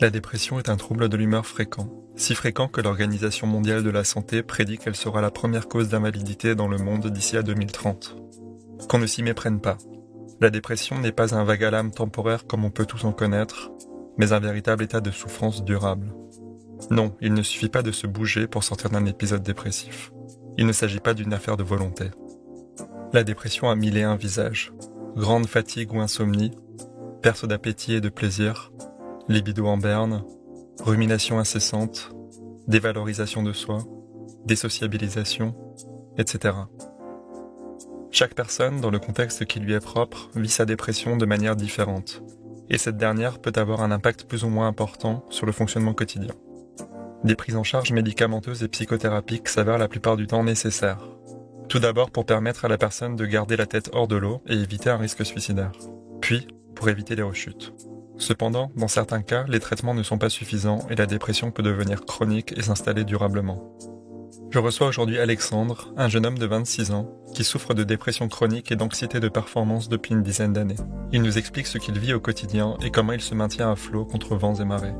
La dépression est un trouble de l'humeur fréquent, si fréquent que l'Organisation mondiale de la santé prédit qu'elle sera la première cause d'invalidité dans le monde d'ici à 2030. Qu'on ne s'y méprenne pas. La dépression n'est pas un vague à l'âme temporaire comme on peut tous en connaître, mais un véritable état de souffrance durable. Non, il ne suffit pas de se bouger pour sortir d'un épisode dépressif. Il ne s'agit pas d'une affaire de volonté. La dépression a mille et un visages. Grande fatigue ou insomnie, perte d'appétit et de plaisir, libido en berne, rumination incessante, dévalorisation de soi, désociabilisation, etc. Chaque personne, dans le contexte qui lui est propre, vit sa dépression de manière différente, et cette dernière peut avoir un impact plus ou moins important sur le fonctionnement quotidien. Des prises en charge médicamenteuses et psychothérapiques s'avèrent la plupart du temps nécessaires. Tout d'abord pour permettre à la personne de garder la tête hors de l'eau et éviter un risque suicidaire. Puis, pour éviter les rechutes. Cependant, dans certains cas, les traitements ne sont pas suffisants et la dépression peut devenir chronique et s'installer durablement. Je reçois aujourd'hui Alexandre, un jeune homme de 26 ans, qui souffre de dépression chronique et d'anxiété de performance depuis une dizaine d'années. Il nous explique ce qu'il vit au quotidien et comment il se maintient à flot contre vents et marées.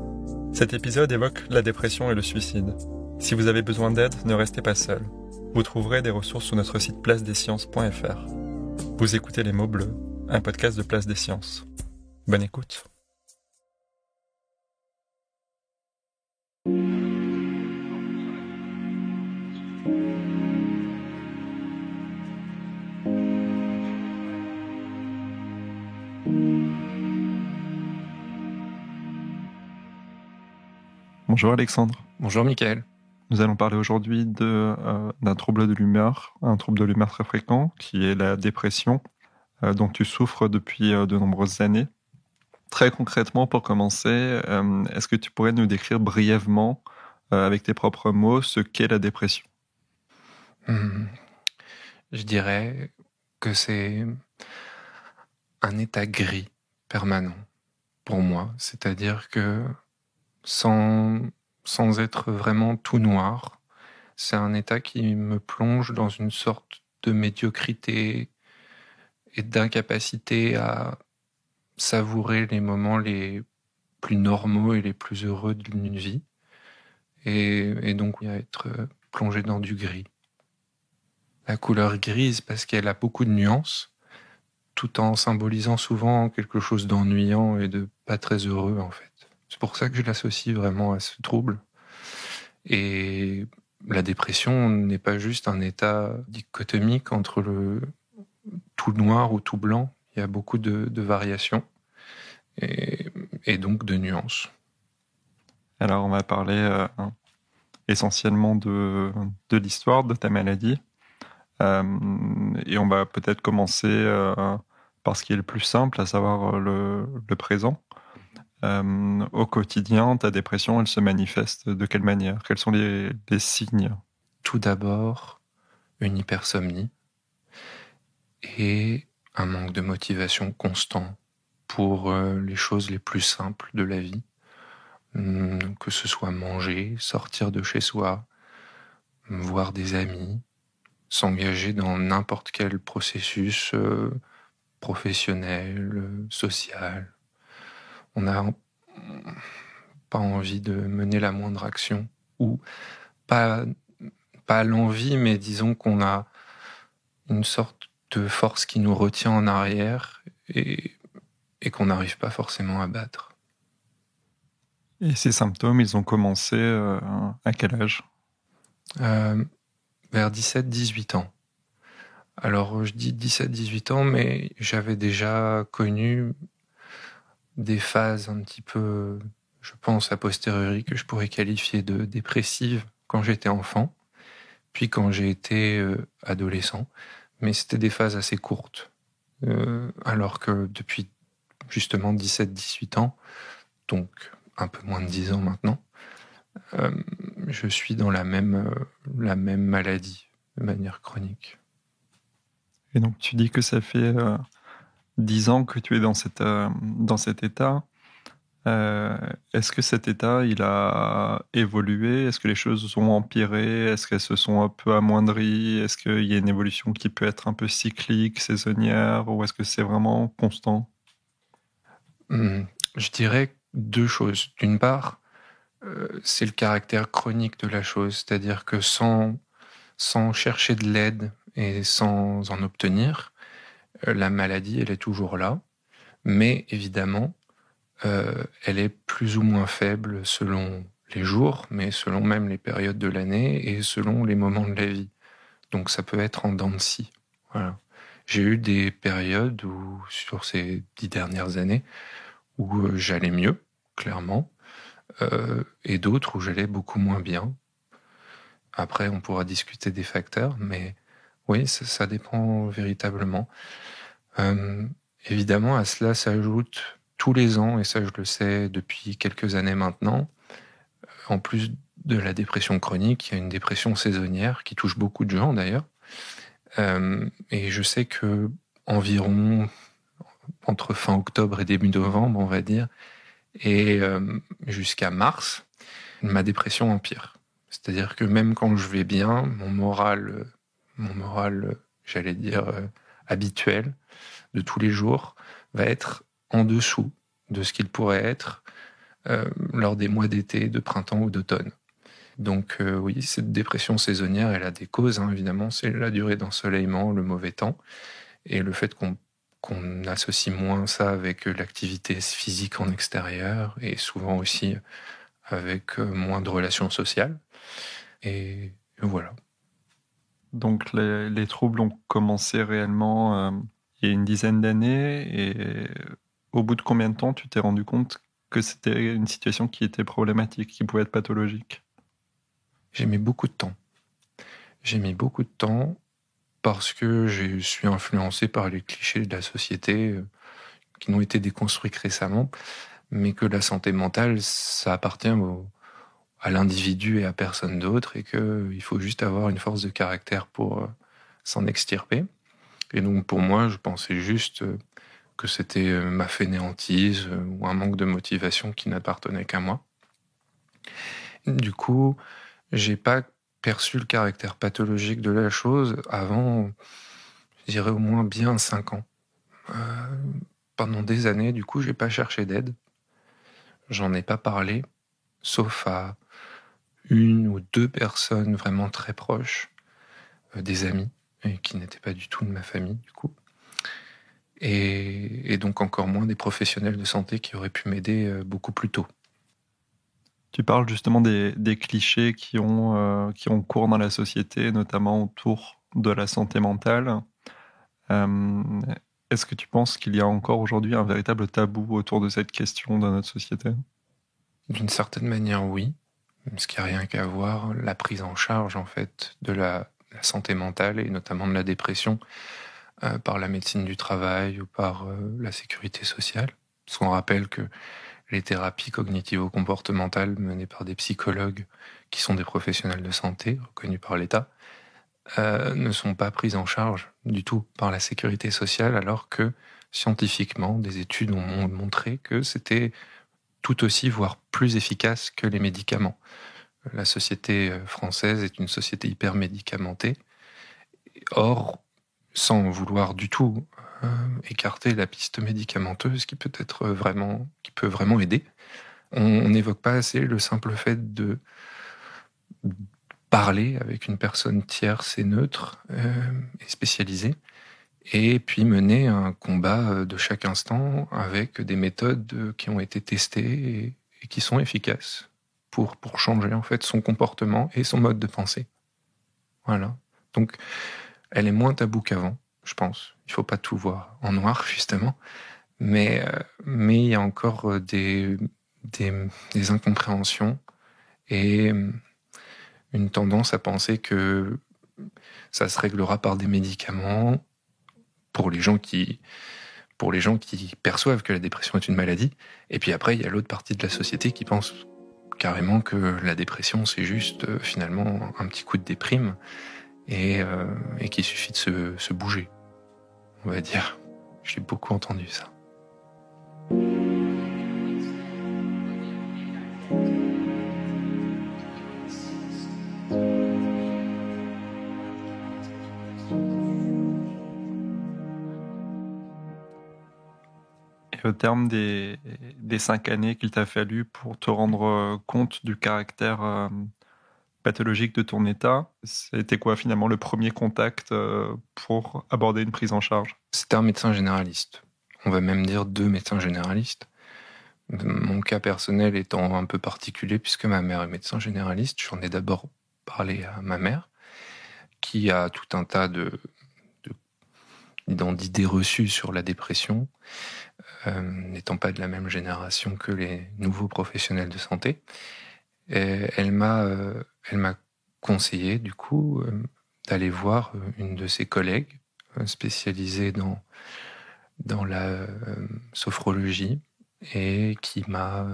Cet épisode évoque la dépression et le suicide. Si vous avez besoin d'aide, ne restez pas seul. Vous trouverez des ressources sur notre site placedesciences.fr. Vous écoutez Les Mots Bleus, un podcast de Place des Sciences. Bonne écoute. Bonjour Alexandre. Bonjour Mickaël. Nous allons parler aujourd'hui d'un trouble de l'humeur, un trouble de l'humeur très fréquent, qui est la dépression, dont tu souffres depuis de nombreuses années. Très concrètement, pour commencer, est-ce que tu pourrais nous décrire brièvement, avec tes propres mots, ce qu'est la dépression ? Je dirais que c'est un état gris permanent pour moi, c'est-à-dire que sans être vraiment tout noir, c'est un état qui me plonge dans une sorte de médiocrité et d'incapacité à savourer les moments les plus normaux et les plus heureux d'une vie, et donc à être plongé dans du gris. La couleur grise parce qu'elle a beaucoup de nuances, tout en symbolisant souvent quelque chose d'ennuyant et de pas très heureux en fait. C'est pour ça que je l'associe vraiment à ce trouble. Et la dépression n'est pas juste un état dichotomique entre le tout noir ou tout blanc. Il y a beaucoup de variations et donc de nuances. Alors on va parler essentiellement de l'histoire de ta maladie. Et on va peut-être commencer par ce qui est le plus simple, à savoir le présent. Au quotidien, ta dépression, elle se manifeste de quelle manière ? Quels sont les signes ? Tout d'abord, une hypersomnie et un manque de motivation constant pour les choses les plus simples de la vie, que ce soit manger, sortir de chez soi, voir des amis, s'engager dans n'importe quel processus professionnel, social. On n'a pas envie de mener la moindre action, ou pas l'envie, mais disons qu'on a une sorte de force qui nous retient en arrière et qu'on n'arrive pas forcément à battre. Et ces symptômes, ils ont commencé à quel âge ? Vers 17-18 ans. Alors je dis 17-18 ans, mais j'avais déjà connu des phases un petit peu, je pense a posteriori, que je pourrais qualifier de dépressives quand j'étais enfant, puis quand j'ai été adolescent. Mais c'était des phases assez courtes. Alors que depuis justement 17-18 ans, donc un peu moins de 10 ans maintenant, je suis dans la même maladie de manière chronique. Et donc tu dis que ça fait 10 ans que tu es dans cet état. Est-ce que cet état, il a évolué ? Est-ce que les choses ont empiré ? Est-ce qu'elles se sont un peu amoindries ? Est-ce qu'il y a une évolution qui peut être un peu cyclique, saisonnière ? Ou est-ce que c'est vraiment constant ? Je dirais deux choses. D'une part, c'est le caractère chronique de la chose, c'est-à-dire que sans chercher de l'aide et sans en obtenir, la maladie, elle est toujours là, mais évidemment, elle est plus ou moins faible selon les jours, mais selon même les périodes de l'année et selon les moments de la vie. Donc ça peut être en dents de scie. Voilà. J'ai eu des périodes où, sur ces 10 dernières années, où j'allais mieux, clairement, et d'autres où j'allais beaucoup moins bien. Après, on pourra discuter des facteurs, mais oui, ça dépend véritablement. Évidemment, à cela s'ajoute tous les ans, et ça je le sais depuis quelques années maintenant, en plus de la dépression chronique, il y a une dépression saisonnière qui touche beaucoup de gens d'ailleurs. Et je sais que environ entre fin octobre et début novembre, on va dire, et jusqu'à mars, ma dépression empire. C'est-à-dire que même quand je vais bien, mon moral, j'allais dire, habituel, de tous les jours, va être en dessous de ce qu'il pourrait être lors des mois d'été, de printemps ou d'automne. Donc oui, cette dépression saisonnière, elle a des causes, hein, évidemment, c'est la durée d'ensoleillement, le mauvais temps, et le fait qu'on associe moins ça avec l'activité physique en extérieur, et souvent aussi avec moins de relations sociales. Et voilà. Donc les troubles ont commencé réellement il y a une dizaine d'années, et au bout de combien de temps tu t'es rendu compte que c'était une situation qui était problématique, qui pouvait être pathologique? J'ai mis beaucoup de temps. J'ai mis beaucoup de temps parce que je suis influencé par les clichés de la société qui n'ont été déconstruits que récemment, mais que la santé mentale, ça appartient à l'individu et à personne d'autre, et qu'il faut juste avoir une force de caractère pour s'en extirper. Et donc pour moi, je pensais juste que c'était ma fainéantise ou un manque de motivation qui n'appartenait qu'à moi. Du coup, j'ai pas perçu le caractère pathologique de la chose avant, je dirais au moins bien 5 ans. Pendant des années, du coup, j'ai pas cherché d'aide. J'en ai pas parlé, sauf à une ou deux personnes vraiment très proches, des amis, et qui n'étaient pas du tout de ma famille, du coup. Et donc encore moins des professionnels de santé qui auraient pu m'aider beaucoup plus tôt. Tu parles justement des clichés qui ont cours dans la société, notamment autour de la santé mentale. Euh, Est-ce que tu penses qu'il y a encore aujourd'hui un véritable tabou autour de cette question dans notre société? D'une certaine manière, oui. Parce qu'il n'y a rien qu'à voir la prise en charge, en fait, de la santé mentale et notamment de la dépression par la médecine du travail ou par la sécurité sociale. Parce qu'on rappelle que les thérapies cognitivo-comportementales menées par des psychologues qui sont des professionnels de santé reconnus par l'État ne sont pas prises en charge du tout par la sécurité sociale, alors que scientifiquement, des études ont montré que c'était tout aussi, voire plus efficace que les médicaments. La société française est une société hyper médicamentée. Or, sans vouloir du tout écarter la piste médicamenteuse qui peut vraiment aider, on n'évoque pas assez le simple fait de parler avec une personne tierce et neutre et spécialisée, et puis mener un combat de chaque instant avec des méthodes qui ont été testées et qui sont efficaces pour changer en fait son comportement et son mode de pensée. Voilà. Donc, elle est moins taboue qu'avant, je pense. Il faut pas tout voir en noir, justement. Mais il y a encore des incompréhensions et une tendance à penser que ça se réglera par des médicaments pour les gens qui perçoivent que la dépression est une maladie. Et puis après, il y a l'autre partie de la société qui pense carrément que la dépression, c'est juste finalement un petit coup de déprime et qu'il suffit de se bouger, on va dire. J'ai beaucoup entendu ça. Et au terme des 5 années qu'il t'a fallu pour te rendre compte du caractère pathologique de ton état, c'était quoi finalement le premier contact pour aborder une prise en charge? C'était un médecin généraliste. On va même dire 2 médecins généralistes. Mon cas personnel étant un peu particulier puisque ma mère est médecin généraliste. J'en ai d'abord parlé à ma mère, qui a tout un tas d'idées reçues sur la dépression, n'étant pas de la même génération que les nouveaux professionnels de santé. Et elle m'a conseillé, du coup, d'aller voir une de ses collègues spécialisée dans la sophrologie et qui m'a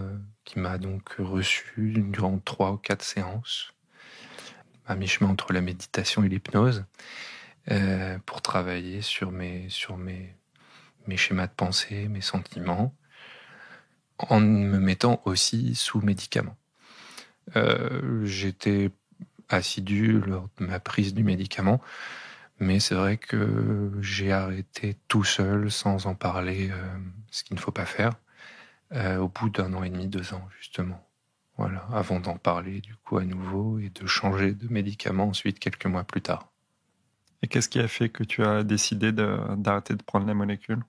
donc reçu durant 3 ou 4 séances, à mi-chemin entre la méditation et l'hypnose, pour travailler sur mes schémas de pensée, mes sentiments, en me mettant aussi sous médicaments. J'étais assidu lors de ma prise du médicament, mais c'est vrai que j'ai arrêté tout seul, sans en parler, ce qu'il ne faut pas faire, au bout d'1 an et demi, 2 ans, justement. Voilà, avant d'en parler du coup à nouveau et de changer de médicament ensuite quelques mois plus tard. Et qu'est-ce qui a fait que tu as décidé d'arrêter de prendre la molécule?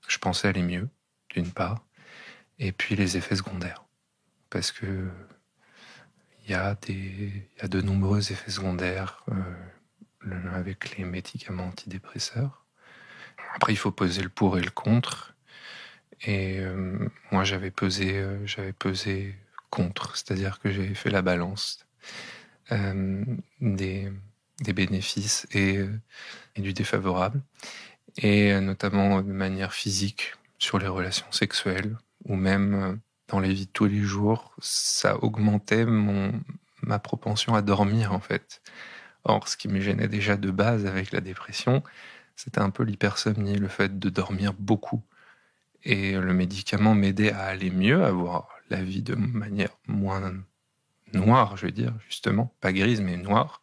Je pensais aller mieux, d'une part, et puis les effets secondaires. Parce que il y a de nombreux effets secondaires avec les médicaments antidépresseurs. Après, il faut peser le pour et le contre. Et moi, j'avais pesé contre, c'est-à-dire que j'avais fait la balance des bénéfices et du défavorable, et notamment de manière physique sur les relations sexuelles, ou même dans les vies de tous les jours, ça augmentait ma propension à dormir, en fait. Or, ce qui me gênait déjà de base avec la dépression, c'était un peu l'hypersomnie, le fait de dormir beaucoup. Et le médicament m'aidait à aller mieux, à voir la vie de manière moins noire, je veux dire, justement. Pas grise, mais noire.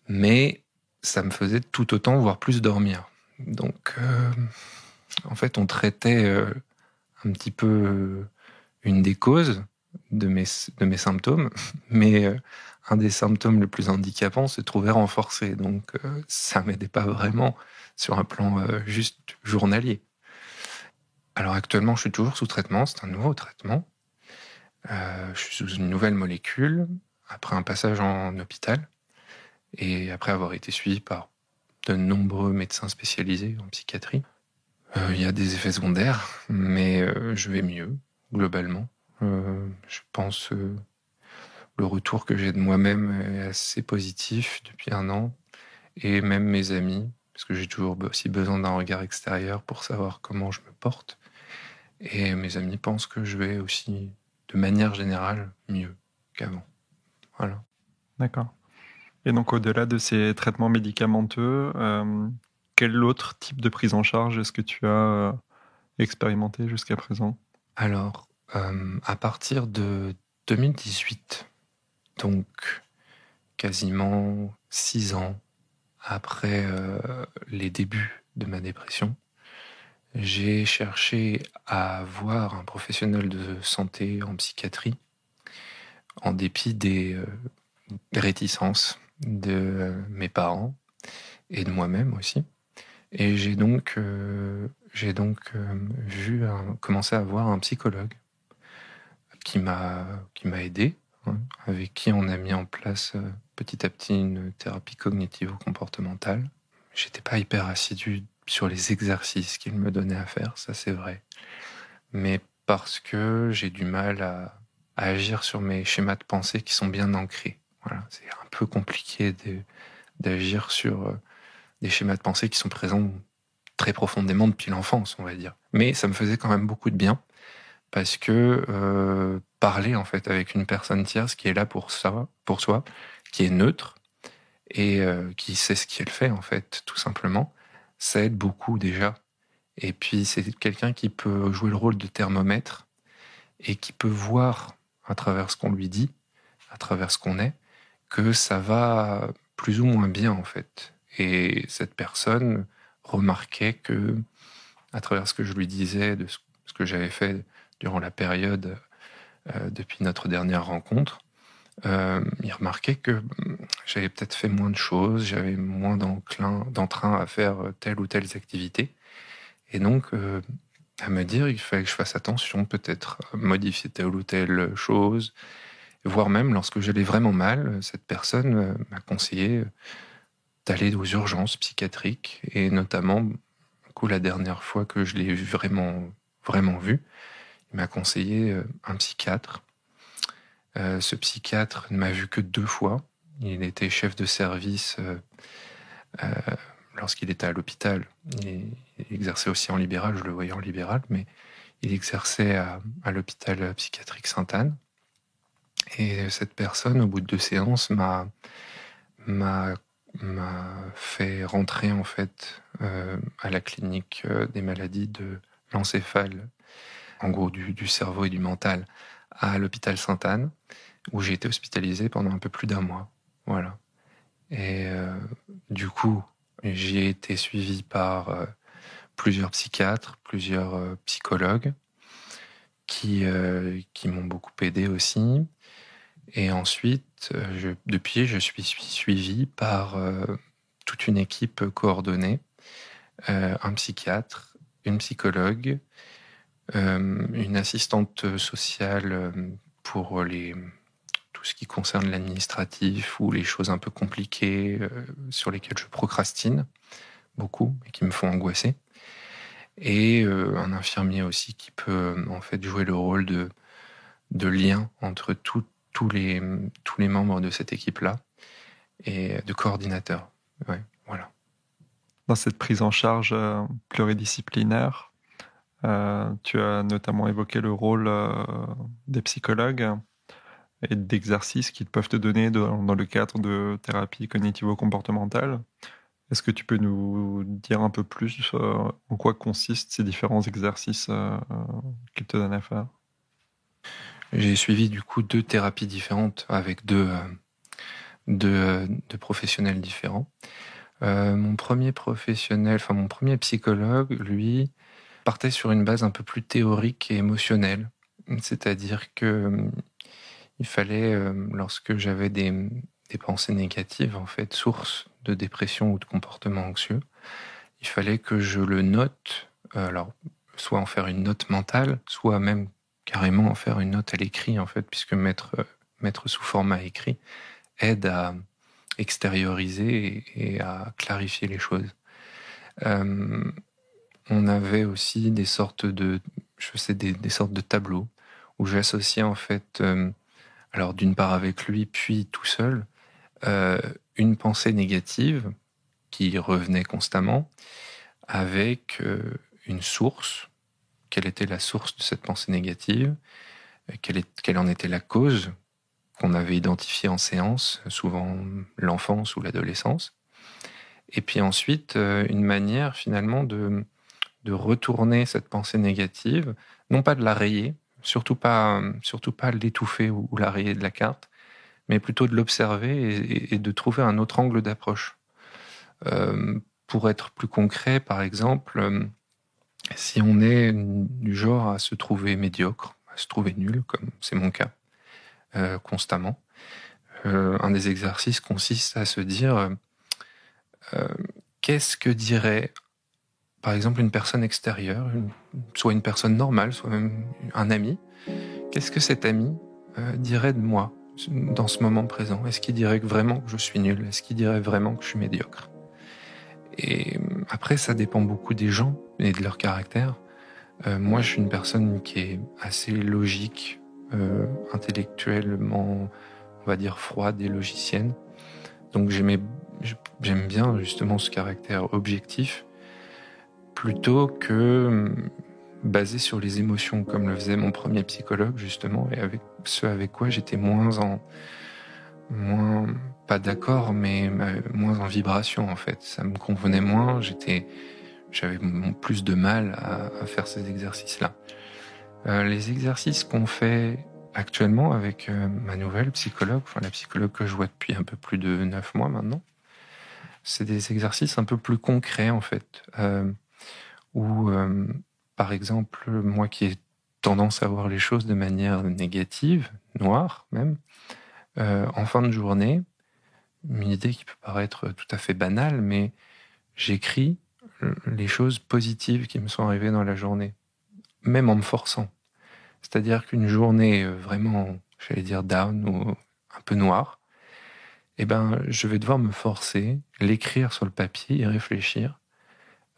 Mais ça me faisait tout autant, voire plus dormir. Donc, en fait, on traitait un petit peu une des causes de mes symptômes, mais un des symptômes le plus handicapants se trouvait renforcé. Donc, ça m'aidait pas vraiment sur un plan juste journalier. Alors actuellement, je suis toujours sous traitement, c'est un nouveau traitement. Je suis sous une nouvelle molécule, après un passage en hôpital, et après avoir été suivi par de nombreux médecins spécialisés en psychiatrie. Il y a des effets secondaires, mais je vais mieux, globalement. Je pense le retour que j'ai de moi-même est assez positif depuis 1 an, et même mes amis, parce que j'ai toujours aussi besoin d'un regard extérieur pour savoir comment je me porte. Et mes amis pensent que je vais aussi, de manière générale, mieux qu'avant. Voilà. D'accord. Et donc, au-delà de ces traitements médicamenteux, quel autre type de prise en charge est-ce que tu as expérimenté jusqu'à présent? Alors, à partir de 2018, donc quasiment 6 ans après les débuts de ma dépression, j'ai cherché à voir un professionnel de santé en psychiatrie, en dépit des réticences de mes parents et de moi-même aussi. Et j'ai donc commencé à voir un psychologue qui m'a aidé, hein, avec qui on a mis en place petit à petit une thérapie cognitivo-comportementale. J'étais pas hyper assidu sur les exercices qu'il me donnait à faire, ça c'est vrai. Mais parce que j'ai du mal à agir sur mes schémas de pensée qui sont bien ancrés. Voilà, c'est un peu compliqué d'agir sur des schémas de pensée qui sont présents très profondément depuis l'enfance, on va dire. Mais ça me faisait quand même beaucoup de bien, parce que parler en fait avec une personne tierce qui est là pour soi, qui est neutre et qui sait ce qu'elle fait en fait, tout simplement, ça aide beaucoup déjà. Et puis c'est quelqu'un qui peut jouer le rôle de thermomètre et qui peut voir à travers ce qu'on lui dit, à travers ce qu'on est, que ça va plus ou moins bien en fait. Et cette personne remarquait que à travers ce que je lui disais, de ce que j'avais fait durant la période depuis notre dernière rencontre, il remarquait que j'avais peut-être fait moins de choses, j'avais moins d'entrain à faire telle ou telle activité. Et donc, à me dire, il fallait que je fasse attention, peut-être modifier telle ou telle chose, voire même lorsque j'allais vraiment mal, cette personne m'a conseillé d'aller aux urgences psychiatriques, et notamment, du coup, la dernière fois que je l'ai vraiment, vraiment vu, il m'a conseillé un psychiatre. Ce psychiatre ne m'a vu que 2 fois. Il était chef de service lorsqu'il était à l'hôpital. Il exerçait aussi en libéral, je le voyais en libéral, mais il exerçait à l'hôpital psychiatrique Sainte-Anne. Et cette personne, au bout de 2 séances, m'a fait rentrer en fait à la clinique des maladies de l'encéphale, en gros du cerveau et du mental, à l'hôpital Sainte-Anne, où j'ai été hospitalisé pendant un peu plus d'1 mois. Voilà. Et du coup, j'y ai été suivi par plusieurs psychiatres, plusieurs psychologues qui m'ont beaucoup aidé aussi. Et ensuite, depuis, je suis suivi par toute une équipe coordonnée, un psychiatre, une psychologue, une assistante sociale pour tout ce qui concerne l'administratif ou les choses un peu compliquées sur lesquelles je procrastine beaucoup et qui me font angoisser. Et un infirmier aussi qui peut en fait jouer le rôle de lien entre tous les membres de cette équipe-là et de coordinateur. Ouais, voilà. Dans cette prise en charge pluridisciplinaire, tu as notamment évoqué le rôle des psychologues et d'exercices qu'ils peuvent te donner dans le cadre de thérapie cognitivo-comportementale. Est-ce que tu peux nous dire un peu plus en quoi consistent ces différents exercices qu'ils te donnent à faire? J'ai suivi du coup 2 thérapies différentes avec deux professionnels différents. Mon premier psychologue, lui, partait sur une base un peu plus théorique et émotionnelle. C'est-à-dire que il fallait, lorsque j'avais des pensées négatives, en fait, source de dépression ou de comportement anxieux, il fallait que je le note, alors, soit en faire une note mentale, soit même carrément en faire une note à l'écrit, en fait, puisque mettre sous format écrit aide à extérioriser et à clarifier les choses. On avait aussi des sortes de tableaux où j'associais en fait, alors d'une part avec lui, puis tout seul, une pensée négative qui revenait constamment avec une source. Quelle était la source de cette pensée négative? Quelle en était la cause qu'on avait identifiée en séance, souvent l'enfance ou l'adolescence. Et puis ensuite, une manière finalement de retourner cette pensée négative, non pas de la rayer, surtout pas l'étouffer ou la rayer de la carte, mais plutôt de l'observer et de trouver un autre angle d'approche. Pour être plus concret, par exemple, si on est du genre à se trouver médiocre, à se trouver nul, comme c'est mon cas, constamment, un des exercices consiste à se dire qu'est-ce que dirait, par exemple, une personne extérieure, soit une personne normale, soit même un ami, qu'est-ce que cet ami dirait de moi dans ce moment présent? Est-ce qu'il dirait vraiment que je suis nul? Est-ce qu'il dirait vraiment que je suis médiocre? Et après, ça dépend beaucoup des gens et de leur caractère. Moi, je suis une personne qui est assez logique, intellectuellement, on va dire froide et logicienne. Donc j'aime bien justement ce caractère objectif, plutôt que basé sur les émotions, comme le faisait mon premier psychologue justement, et avec ce avec quoi j'étais moins pas d'accord, mais moins en vibration en fait. Ça me convenait moins, j'avais plus de mal à faire ces exercices-là. Les exercices qu'on fait actuellement avec ma nouvelle psychologue, enfin la psychologue que je vois depuis un peu plus de 9 mois maintenant, c'est des exercices un peu plus concrets en fait, Ou, par exemple, moi qui ai tendance à voir les choses de manière négative, noire même, en fin de journée, une idée qui peut paraître tout à fait banale, mais j'écris les choses positives qui me sont arrivées dans la journée, même en me forçant. C'est-à-dire qu'une journée vraiment, j'allais dire down ou un peu noire, eh ben, je vais devoir me forcer, l'écrire sur le papier et réfléchir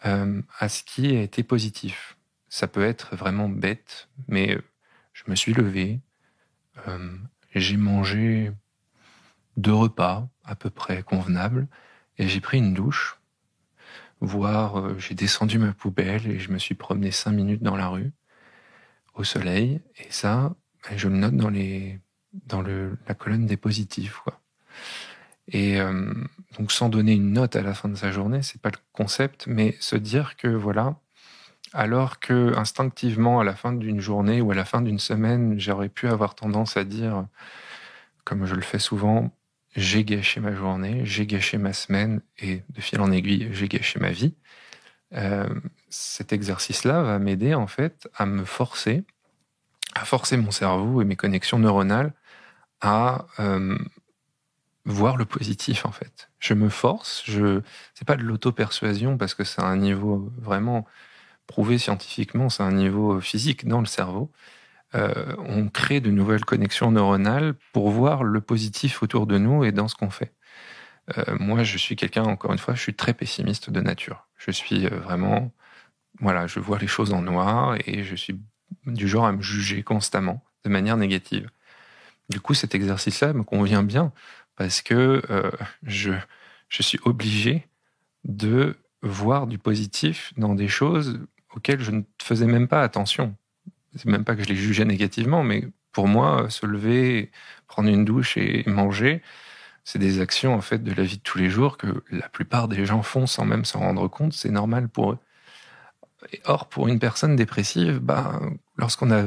à ce qui a été positif. Ça peut être vraiment bête, mais je me suis levé, j'ai mangé 2 repas à peu près convenables, et j'ai pris une douche, voire j'ai descendu ma poubelle et je me suis promené 5 minutes dans la rue, au soleil, et ça, je le note dans la colonne des positifs, quoi. Et donc sans donner une note à la fin de sa journée, c'est pas le concept, mais se dire que voilà, alors que instinctivement à la fin d'une journée ou à la fin d'une semaine, j'aurais pu avoir tendance à dire, comme je le fais souvent, j'ai gâché ma journée, j'ai gâché ma semaine, et de fil en aiguille, j'ai gâché ma vie. Cet exercice-là va m'aider en fait à forcer mon cerveau et mes connexions neuronales à voir le positif en fait. Je me force, c'est pas de l'auto-persuasion parce que c'est un niveau vraiment prouvé scientifiquement, c'est un niveau physique dans le cerveau. On crée de nouvelles connexions neuronales pour voir le positif autour de nous et dans ce qu'on fait. Moi, je suis quelqu'un, encore une fois, je suis très pessimiste de nature. Je suis vraiment, voilà, je vois les choses en noir et je suis du genre à me juger constamment de manière négative. Du coup, cet exercice-là me convient bien parce que je suis obligé de voir du positif dans des choses auxquelles je ne faisais même pas attention. C'est même pas que je les jugeais négativement, mais pour moi, se lever, prendre une douche et manger, c'est des actions en fait de la vie de tous les jours que la plupart des gens font sans même s'en rendre compte. C'est normal pour eux. Or, pour une personne dépressive, bah, lorsqu'on a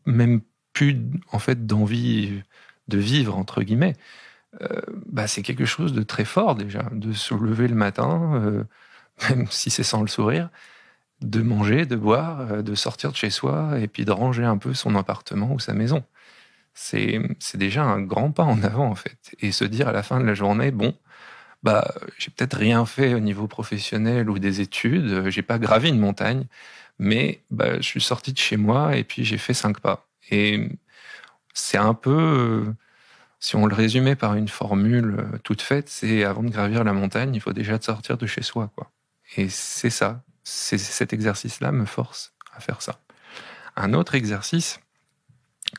même plus en fait d'envie de vivre entre guillemets, bah, c'est quelque chose de très fort déjà, de se lever le matin, même si c'est sans le sourire, de manger, de boire, de sortir de chez soi et puis de ranger un peu son appartement ou sa maison. C'est déjà un grand pas en avant en fait. Et se dire à la fin de la journée, bon, bah j'ai peut-être rien fait au niveau professionnel ou des études, j'ai pas gravi une montagne, mais bah, je suis sorti de chez moi et puis j'ai fait 5 pas. Et c'est un peu, si on le résumait par une formule toute faite, c'est avant de gravir la montagne, il faut déjà sortir de chez soi, quoi. Et c'est ça. Cet exercice-là me force à faire ça. Un autre exercice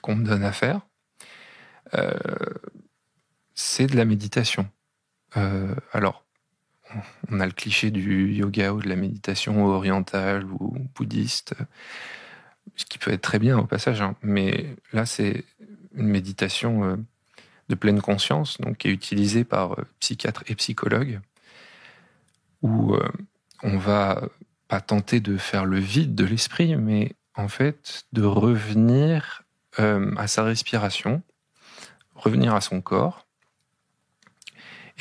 qu'on me donne à faire, euh, c'est de la méditation. Alors, on a le cliché du yoga ou de la méditation orientale ou bouddhiste, ce qui peut être très bien au passage, hein, mais là, c'est une méditation de pleine conscience, donc qui est utilisée par psychiatres et psychologues, où on va pas tenter de faire le vide de l'esprit, mais en fait de revenir à sa respiration, revenir à son corps.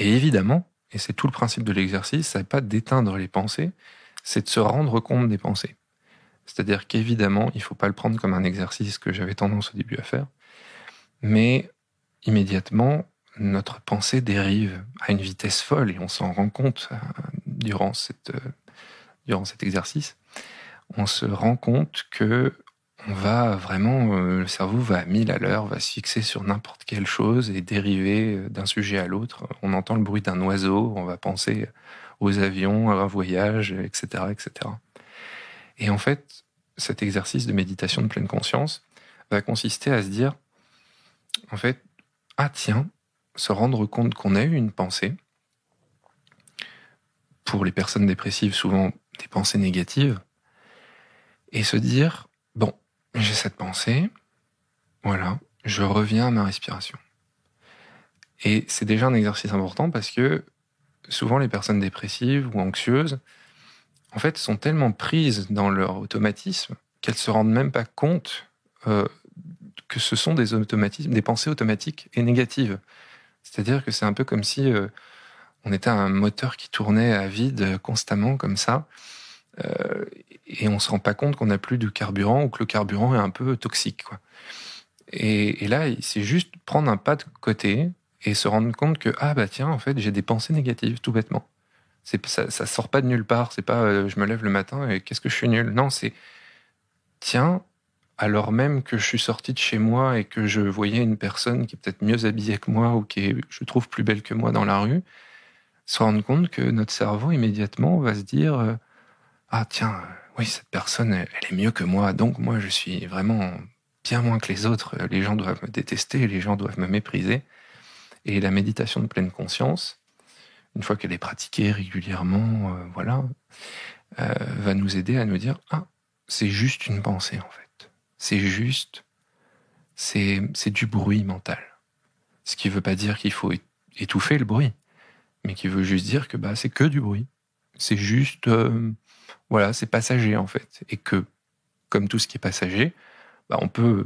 Et évidemment, et c'est tout le principe de l'exercice, c'est pas d'éteindre les pensées, c'est de se rendre compte des pensées. C'est-à-dire qu'évidemment, il ne faut pas le prendre comme un exercice que j'avais tendance au début à faire, mais immédiatement, notre pensée dérive à une vitesse folle et on s'en rend compte durant cet exercice. On se rend compte que on va vraiment, le cerveau va à 1000 à l'heure, va se fixer sur n'importe quelle chose et dériver d'un sujet à l'autre. On entend le bruit d'un oiseau, on va penser aux avions, à un voyage, etc., etc. Et en fait, cet exercice de méditation de pleine conscience va consister à se dire, en fait, ah tiens, se rendre compte qu'on a eu une pensée. Pour les personnes dépressives, souvent des pensées négatives, et se dire, bon, j'ai cette pensée, voilà, je reviens à ma respiration. Et c'est déjà un exercice important parce que souvent les personnes dépressives ou anxieuses, en fait, sont tellement prises dans leur automatisme qu'elles se rendent même pas compte que ce sont des automatismes, des pensées automatiques et négatives. C'est-à-dire que c'est un peu comme si on était un moteur qui tournait à vide constamment comme ça, et on se rend pas compte qu'on n'a plus de carburant ou que le carburant est un peu toxique, quoi. Et là, c'est juste prendre un pas de côté et se rendre compte que ah bah tiens, en fait, j'ai des pensées négatives tout bêtement. Ça sort pas de nulle part. C'est pas je me lève le matin et qu'est-ce que je suis nul. Non, c'est tiens, alors même que je suis sorti de chez moi et que je voyais une personne qui est peut-être mieux habillée que moi ou qui est, je trouve, plus belle que moi dans la rue, se rendre compte que notre cerveau immédiatement va se dire ah tiens, oui, cette personne, elle est mieux que moi, donc moi je suis vraiment bien moins que les autres. Les gens doivent me détester, les gens doivent me mépriser. Et la méditation de pleine conscience, une fois qu'elle est pratiquée régulièrement, va nous aider à nous dire ah, c'est juste une pensée en fait. C'est juste, c'est du bruit mental. Ce qui ne veut pas dire qu'il faut étouffer le bruit, mais qui veut juste dire que bah c'est que du bruit. C'est juste, c'est passager en fait, et que comme tout ce qui est passager, bah, on peut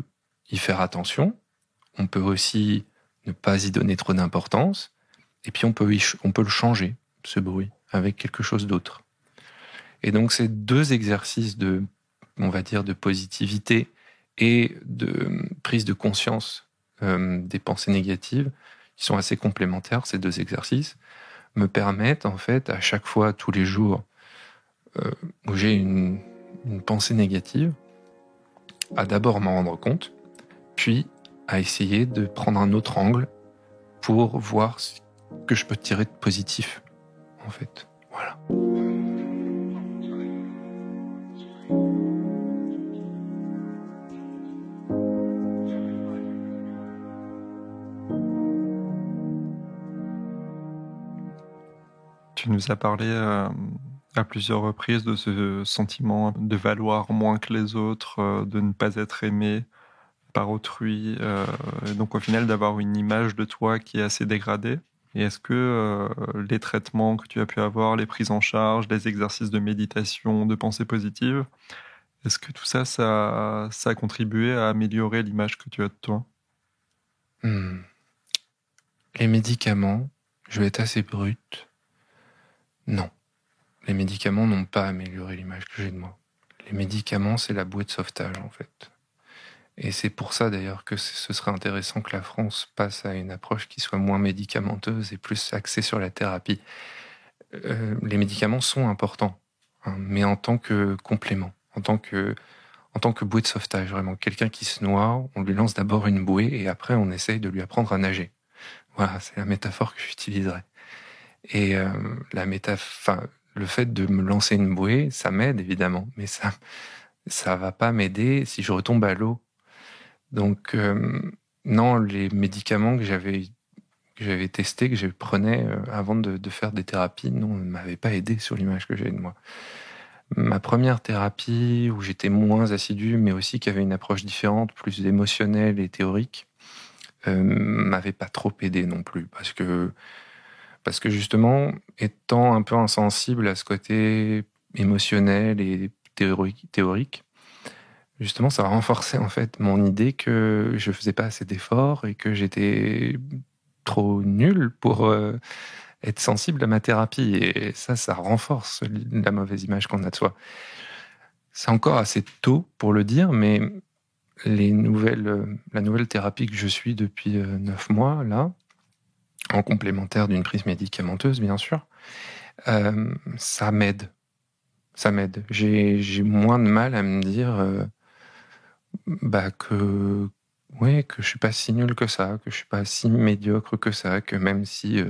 y faire attention. On peut aussi ne pas y donner trop d'importance. Et puis on peut le changer, ce bruit, avec quelque chose d'autre. Et donc ces deux exercices on va dire, de positivité et de prise de conscience des pensées négatives, qui sont assez complémentaires, ces deux exercices, me permettent en fait à chaque fois, tous les jours, où j'ai une pensée négative, à d'abord m'en rendre compte, puis à essayer de prendre un autre angle pour voir ce que je peux tirer de positif, en fait. Voilà. Tu nous as parlé à plusieurs reprises de ce sentiment de valoir moins que les autres, de ne pas être aimé par autrui, donc au final d'avoir une image de toi qui est assez dégradée. Et est-ce que les traitements que tu as pu avoir, les prises en charge, les exercices de méditation, de pensée positive, est-ce que tout ça, ça a contribué à améliorer l'image que tu as de toi? Les médicaments, je vais être assez brut. Non. Les médicaments n'ont pas amélioré l'image que j'ai de moi. Les médicaments, c'est la bouée de sauvetage, en fait. Et c'est pour ça, d'ailleurs, que ce serait intéressant que la France passe à une approche qui soit moins médicamenteuse et plus axée sur la thérapie. Les médicaments sont importants, hein, mais en tant que complément, en tant que bouée de sauvetage, vraiment. Quelqu'un qui se noie, on lui lance d'abord une bouée et après on essaye de lui apprendre à nager. Voilà, c'est la métaphore que j'utiliserais. Et le fait de me lancer une bouée, ça m'aide évidemment, mais ça va pas m'aider si je retombe à l'eau. Donc non, les médicaments que j'avais testés, que je prenais avant de faire des thérapies, non, ne m'avaient pas aidé sur l'image que j'avais de moi. Ma première thérapie, où j'étais moins assidu, mais aussi qui avait une approche différente, plus émotionnelle et théorique, m'avait pas trop aidé non plus, parce que justement, étant un peu insensible à ce côté émotionnel et théorique, justement, ça a renforcé en fait mon idée que je faisais pas assez d'efforts et que j'étais trop nul pour être sensible à ma thérapie. Et ça renforce la mauvaise image qu'on a de soi. C'est encore assez tôt pour le dire, mais la nouvelle thérapie que je suis depuis 9 mois, là, en complémentaire d'une prise médicamenteuse, bien sûr, ça m'aide. Ça m'aide. J'ai moins de mal à me dire que je suis pas si nul que ça, que je suis pas si médiocre que ça, que même si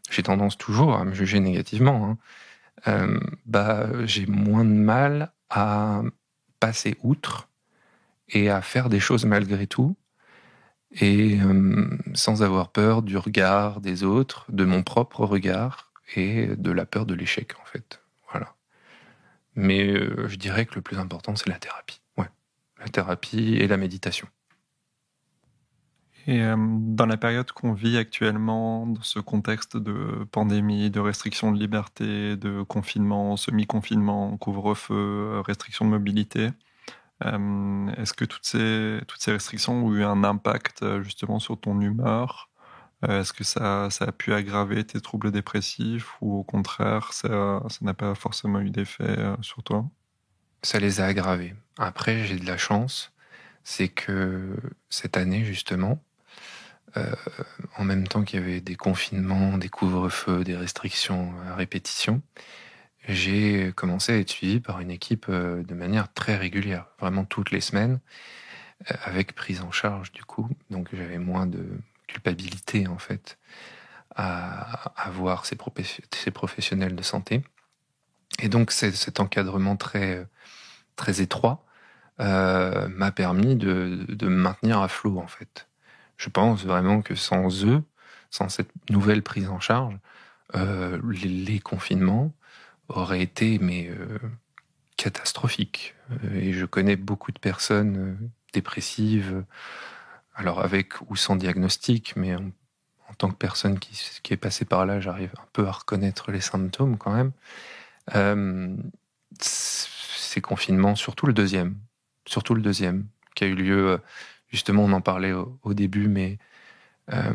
j'ai tendance toujours à me juger négativement, hein, j'ai moins de mal à passer outre et à faire des choses malgré tout, et sans avoir peur du regard des autres, de mon propre regard et de la peur de l'échec, en fait. Voilà. Mais je dirais que le plus important, c'est la thérapie. Ouais. La thérapie et la méditation. Et dans la période qu'on vit actuellement, dans ce contexte de pandémie, de restrictions de liberté, de confinement, semi-confinement, couvre-feu, restrictions de mobilité, est-ce que toutes ces restrictions ont eu un impact justement sur ton humeur, Est-ce que ça a pu aggraver tes troubles dépressifs ou au contraire, ça n'a pas forcément eu d'effet sur toi? Ça les a aggravés. Après, j'ai de la chance, c'est que cette année, justement, euh, en même temps qu'il y avait des confinements, des couvre-feux, des restrictions à répétition, j'ai commencé à être suivi par une équipe de manière très régulière, vraiment toutes les semaines, avec prise en charge du coup. Donc j'avais moins de culpabilité en fait à voir ces professionnels de santé. Et donc cet encadrement très étroit m'a permis de me maintenir à flot en fait. Je pense vraiment que sans eux, sans cette nouvelle prise en charge, les confinements auraient été catastrophiques. Et je connais beaucoup de personnes dépressives, alors avec ou sans diagnostic, mais en tant que personne qui est passée par là, j'arrive un peu à reconnaître les symptômes quand même. Euh, Ces confinements, surtout le deuxième, qui a eu lieu, justement, on en parlait au début, mais euh,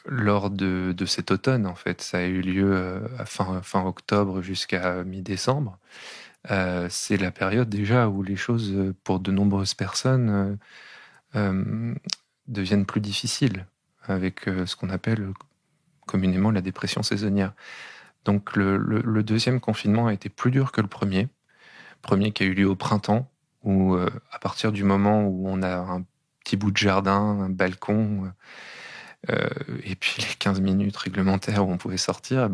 lors de cet automne, en fait, ça a eu lieu à fin octobre jusqu'à mi-décembre. C'est la période déjà où les choses, pour de nombreuses personnes, euh, deviennent plus difficiles, avec ce qu'on appelle communément la dépression saisonnière. Donc le deuxième confinement a été plus dur que le premier. Premier qui a eu lieu au printemps, où à partir du moment où on a un petit bout de jardin, un balcon, et puis les 15 minutes réglementaires où on pouvait sortir,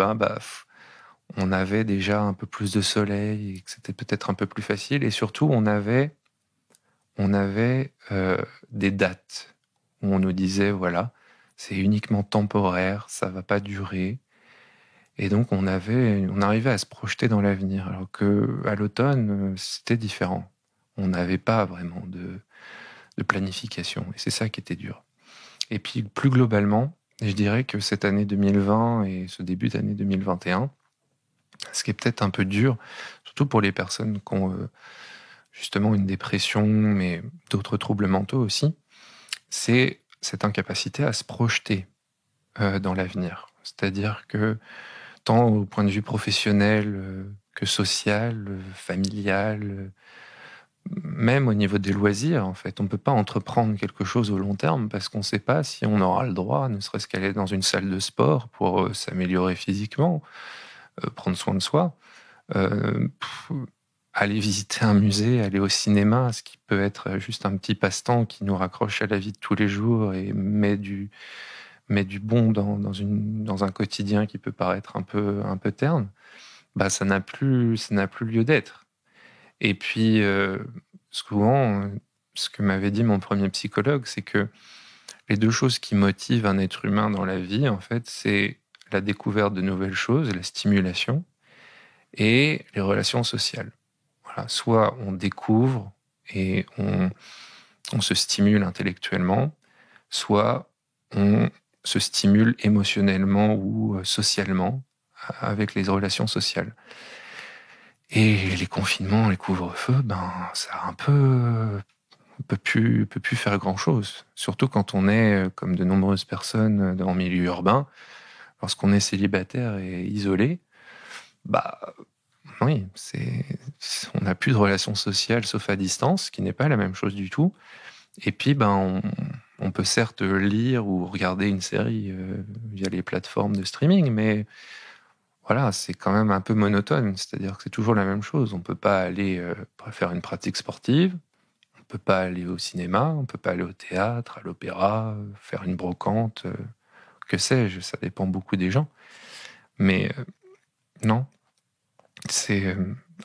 on avait déjà un peu plus de soleil et que c'était peut-être un peu plus facile. Et surtout, on avait des dates où on nous disait, voilà, c'est uniquement temporaire, ça va pas durer. Et donc, on arrivait à se projeter dans l'avenir, alors que à l'automne, c'était différent. On n'avait pas vraiment de planification, et c'est ça qui était dur. Et puis, plus globalement, je dirais que cette année 2020 et ce début d'année 2021, ce qui est peut-être un peu dur, surtout pour les personnes qui ont justement une dépression, mais d'autres troubles mentaux aussi, c'est cette incapacité à se projeter dans l'avenir. C'est-à-dire que tant au point de vue professionnel que social, familial, même au niveau des loisirs, en fait. On ne peut pas entreprendre quelque chose au long terme parce qu'on ne sait pas si on aura le droit, ne serait-ce qu'aller dans une salle de sport pour s'améliorer physiquement, prendre soin de soi, pff, aller visiter un musée, aller au cinéma, ce qui peut être juste un petit passe-temps qui nous raccroche à la vie de tous les jours et met du bon dans un quotidien qui peut paraître un peu terne, bah ça n'a plus lieu d'être. Et puis souvent, ce que m'avait dit mon premier psychologue, c'est que les deux choses qui motivent un être humain dans la vie, en fait, c'est la découverte de nouvelles choses, la stimulation, et les relations sociales. Voilà, soit on découvre et on se stimule intellectuellement, soit on se stimule émotionnellement ou socialement avec les relations sociales. Et les confinements, les couvre-feux, ça a on peut plus faire grand-chose. Surtout quand on est, comme de nombreuses personnes dans le milieu urbain, lorsqu'on est célibataire et isolé, bah oui, on n'a plus de relations sociales sauf à distance, ce qui n'est pas la même chose du tout. Et puis, on peut certes lire ou regarder une série via les plateformes de streaming, mais voilà, c'est quand même un peu monotone. C'est-à-dire que c'est toujours la même chose. On peut pas aller faire une pratique sportive, on peut pas aller au cinéma, on peut pas aller au théâtre, à l'opéra, faire une brocante, que sais-je. Ça dépend beaucoup des gens. Mais non, c'est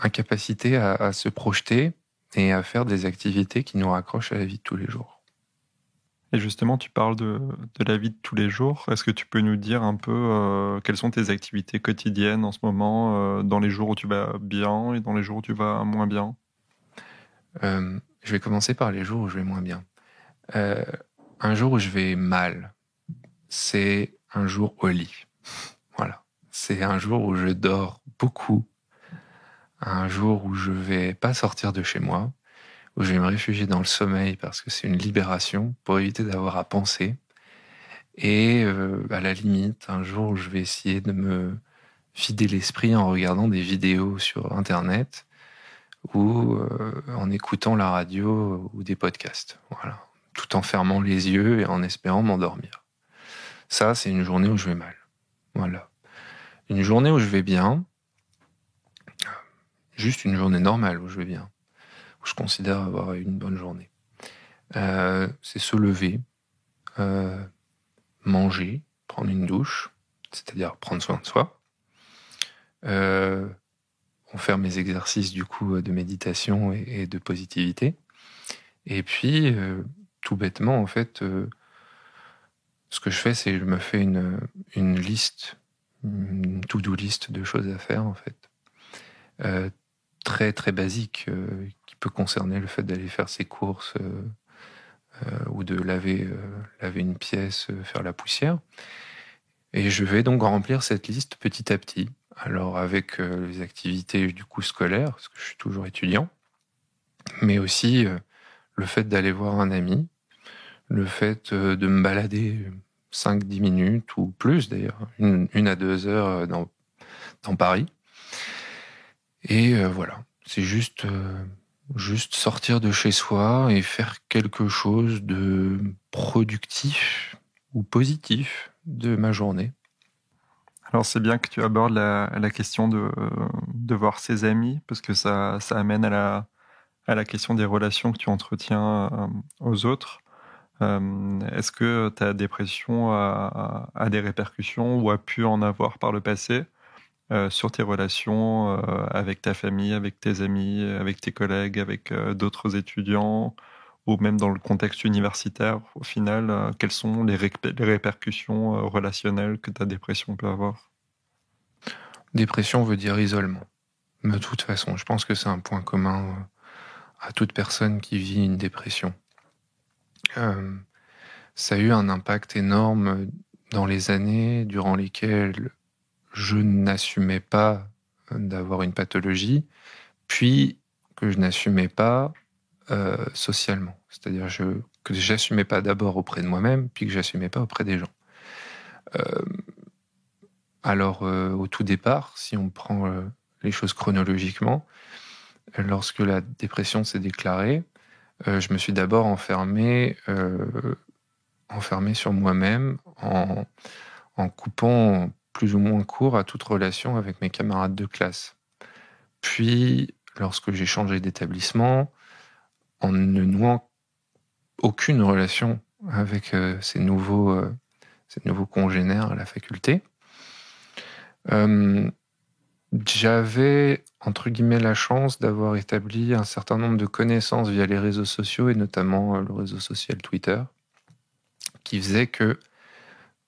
incapacité à se projeter et à faire des activités qui nous raccrochent à la vie de tous les jours. Et justement, tu parles de la vie de tous les jours. Est-ce que tu peux nous dire un peu quelles sont tes activités quotidiennes en ce moment, dans les jours où tu vas bien et dans les jours où tu vas moins bien? Je vais commencer par les jours où je vais moins bien. Un jour où je vais mal, c'est un jour au lit. Voilà. C'est un jour où je dors beaucoup, un jour où je vais pas sortir de chez moi, où je vais me réfugier dans le sommeil parce que c'est une libération pour éviter d'avoir à penser. Et à la limite, un jour, je vais essayer de me vider l'esprit en regardant des vidéos sur Internet ou en écoutant la radio ou des podcasts. Voilà. Tout en fermant les yeux et en espérant m'endormir. Ça, c'est une journée où je vais mal. Voilà. Une journée où je vais bien, juste une journée normale où je vais bien, où je considère avoir une bonne journée. C'est se lever, manger, prendre une douche, c'est-à-dire prendre soin de soi, faire mes exercices du coup de méditation et de positivité, et puis tout bêtement en fait, ce que je fais, c'est que je me fais une liste, une to-do list de choses à faire en fait, très très basique, qui peut concerner le fait d'aller faire ses courses ou de laver une pièce, faire la poussière. Et je vais donc remplir cette liste petit à petit. Alors avec les activités du coup scolaires, parce que je suis toujours étudiant, mais aussi le fait d'aller voir un ami, le fait de me balader 5-10 minutes ou plus d'ailleurs, 1 à 2 heures dans Paris. Et voilà, c'est juste sortir de chez soi et faire quelque chose de productif ou positif de ma journée. Alors c'est bien que tu abordes la question de voir ses amis, parce que ça amène à la question des relations que tu entretiens aux autres. Est-ce que ta dépression a des répercussions ou a pu en avoir par le passé sur tes relations avec ta famille, avec tes amis, avec tes collègues, avec d'autres étudiants, ou même dans le contexte universitaire? Au final, quelles sont les répercussions relationnelles que ta dépression peut avoir? Dépression veut dire isolement. De toute façon, je pense que c'est un point commun à toute personne qui vit une dépression. Ça a eu un impact énorme dans les années durant lesquelles je n'assumais pas d'avoir une pathologie, puis que je n'assumais pas socialement. C'est-à-dire que j'assumais pas d'abord auprès de moi-même, puis que j'assumais pas auprès des gens. Alors, au tout départ, si on prend les choses chronologiquement, lorsque la dépression s'est déclarée, je me suis d'abord enfermé sur moi-même en coupant plus ou moins court à toute relation avec mes camarades de classe. Puis, lorsque j'ai changé d'établissement, en ne nouant aucune relation avec ces nouveaux congénères à la faculté, j'avais, entre guillemets, la chance d'avoir établi un certain nombre de connaissances via les réseaux sociaux, et notamment le réseau social Twitter, qui faisait que,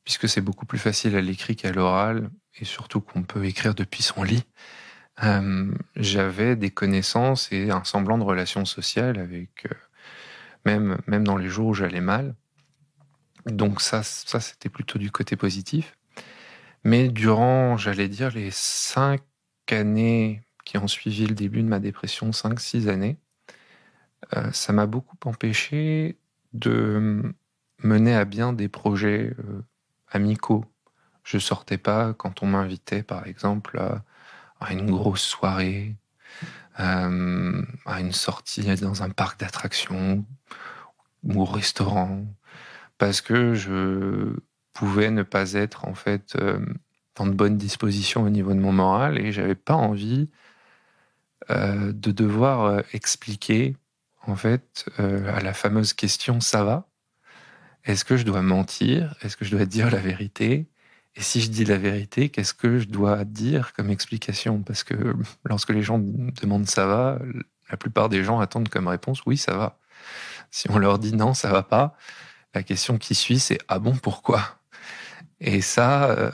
puisque c'est beaucoup plus facile à l'écrit qu'à l'oral, et surtout qu'on peut écrire depuis son lit, j'avais des connaissances et un semblant de relation sociale avec, même dans les jours où j'allais mal. Donc ça c'était plutôt du côté positif. Mais durant, j'allais dire, les 5 années qui ont suivi le début de ma dépression, 5-6 années, ça m'a beaucoup empêché de mener à bien des projets amicaux. Je sortais pas quand on m'invitait, par exemple, à une grosse soirée, à une sortie dans un parc d'attractions ou au restaurant, parce que je pouvais ne pas être en fait dans de bonnes dispositions au niveau de mon moral, et j'avais pas envie de devoir expliquer en fait à la fameuse question ça va? Est-ce que je dois mentir? Est-ce que je dois dire la vérité? Et si je dis la vérité, qu'est-ce que je dois dire comme explication? Parce que lorsque les gens demandent ça va, la plupart des gens attendent comme réponse oui, ça va. Si on leur dit non, ça va pas, la question qui suit, c'est ah bon, pourquoi? Et ça,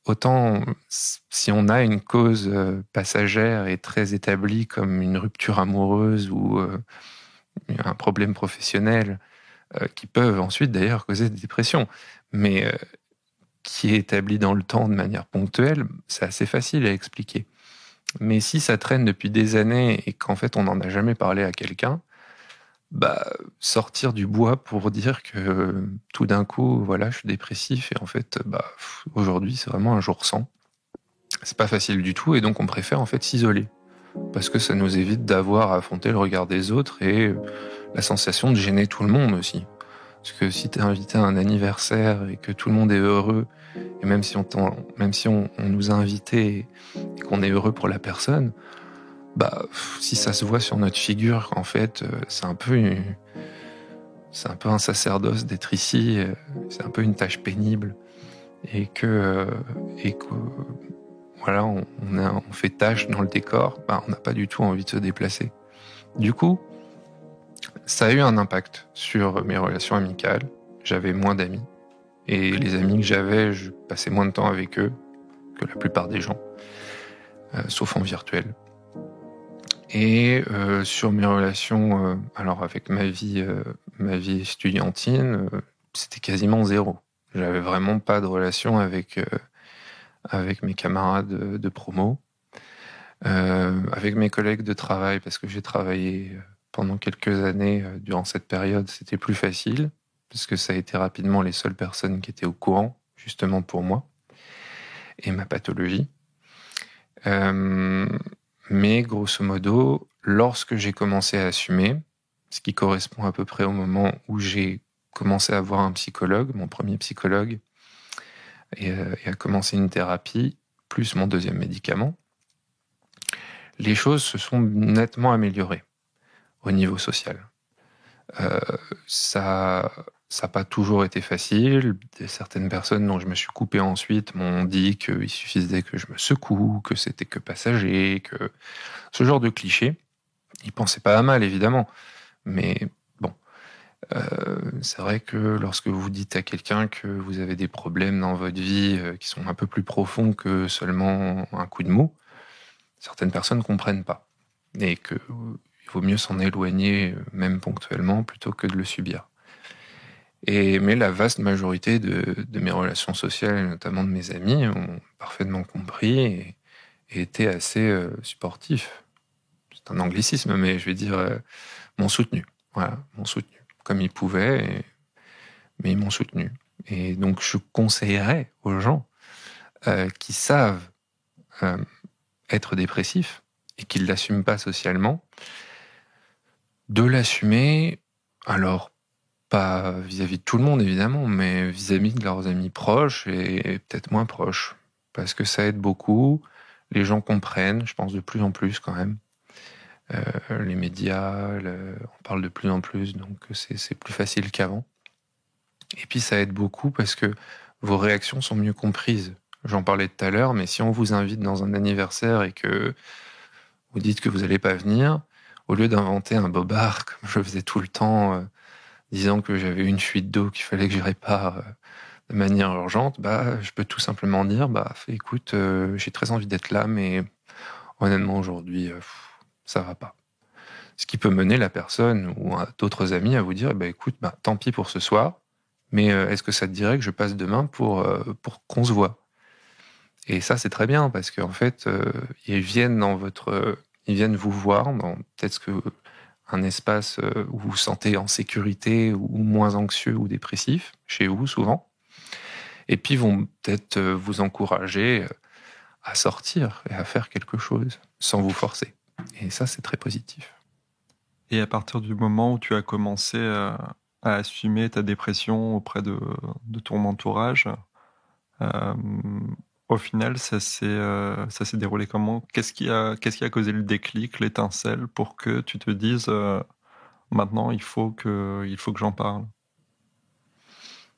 autant si on a une cause passagère et très établie comme une rupture amoureuse ou un problème professionnel, qui peuvent ensuite d'ailleurs causer des dépressions, mais qui est établi dans le temps de manière ponctuelle, c'est assez facile à expliquer. Mais si ça traîne depuis des années et qu'en fait on n'en a jamais parlé à quelqu'un, sortir du bois pour dire que tout d'un coup, voilà, je suis dépressif et en fait, aujourd'hui, c'est vraiment un jour sans. C'est pas facile du tout et donc on préfère en fait s'isoler parce que ça nous évite d'avoir à affronter le regard des autres et la sensation de gêner tout le monde aussi. Parce que si t'es invité à un anniversaire et que tout le monde est heureux, et même si on nous a invités et qu'on est heureux pour la personne, si ça se voit sur notre figure, en fait, c'est un peu un sacerdoce d'être ici, c'est un peu une tâche pénible et que voilà, on fait tâche dans le décor, on n'a pas du tout envie de se déplacer. Du coup, ça a eu un impact sur mes relations amicales. J'avais moins d'amis. Et les amis que j'avais, je passais moins de temps avec eux que la plupart des gens, sauf en virtuel. Et sur mes relations, alors avec ma vie estudiantine, c'était quasiment zéro. J'avais vraiment pas de relation avec mes camarades de promo, avec mes collègues de travail, parce que j'ai travaillé pendant quelques années durant cette période, c'était plus facile, parce que ça a été rapidement les seules personnes qui étaient au courant, justement pour moi, et ma pathologie. Mais grosso modo, lorsque j'ai commencé à assumer, ce qui correspond à peu près au moment où j'ai commencé à voir un psychologue, mon premier psychologue, et à commencer une thérapie, plus mon deuxième médicament, les choses se sont nettement améliorées au niveau social. Ça n'a pas toujours été facile. Certaines personnes dont je me suis coupé ensuite m'ont dit qu'il suffisait que je me secoue, que c'était que passager, que ce genre de clichés. Ils pensaient pas à mal, évidemment. Mais bon, c'est vrai que lorsque vous dites à quelqu'un que vous avez des problèmes dans votre vie qui sont un peu plus profonds que seulement un coup de mou, certaines personnes comprennent pas. Et qu'il vaut mieux s'en éloigner, même ponctuellement, plutôt que de le subir. Mais la vaste majorité de mes relations sociales, et notamment de mes amis, ont parfaitement compris et étaient assez supportifs. C'est un anglicisme, mais je vais dire, m'ont soutenu. Voilà, m'ont soutenu. Comme ils pouvaient, mais ils m'ont soutenu. Et donc, je conseillerais aux gens qui savent être dépressifs et qui ne l'assument pas socialement, de l'assumer, alors pas vis-à-vis de tout le monde évidemment, mais vis-à-vis de leurs amis proches et peut-être moins proches, parce que ça aide beaucoup, les gens comprennent, je pense de plus en plus quand même, les médias, on parle de plus en plus, donc c'est plus facile qu'avant. Et puis ça aide beaucoup parce que vos réactions sont mieux comprises. J'en parlais tout à l'heure, mais si on vous invite dans un anniversaire et que vous dites que vous n'allez pas venir, au lieu d'inventer un bobard comme je faisais tout le temps, disant que j'avais une fuite d'eau, qu'il fallait que je répare de manière urgente, je peux tout simplement dire, écoute, j'ai très envie d'être là, mais honnêtement aujourd'hui, ça va pas. Ce qui peut mener la personne ou d'autres amis à vous dire, écoute, tant pis pour ce soir, mais est-ce que ça te dirait que je passe demain pour qu'on se voit? Et ça, c'est très bien parce qu'en fait, ils viennent vous voir dans peut-être un espace où vous vous sentez en sécurité ou moins anxieux ou dépressif, chez vous souvent, et puis vont peut-être vous encourager à sortir et à faire quelque chose sans vous forcer. Et ça, c'est très positif. Et à partir du moment où tu as commencé à assumer ta dépression auprès de ton entourage, euh, au final, ça s'est déroulé comment? Qu'est-ce qui a causé le déclic, l'étincelle, pour que tu te dises maintenant il faut que j'en parle?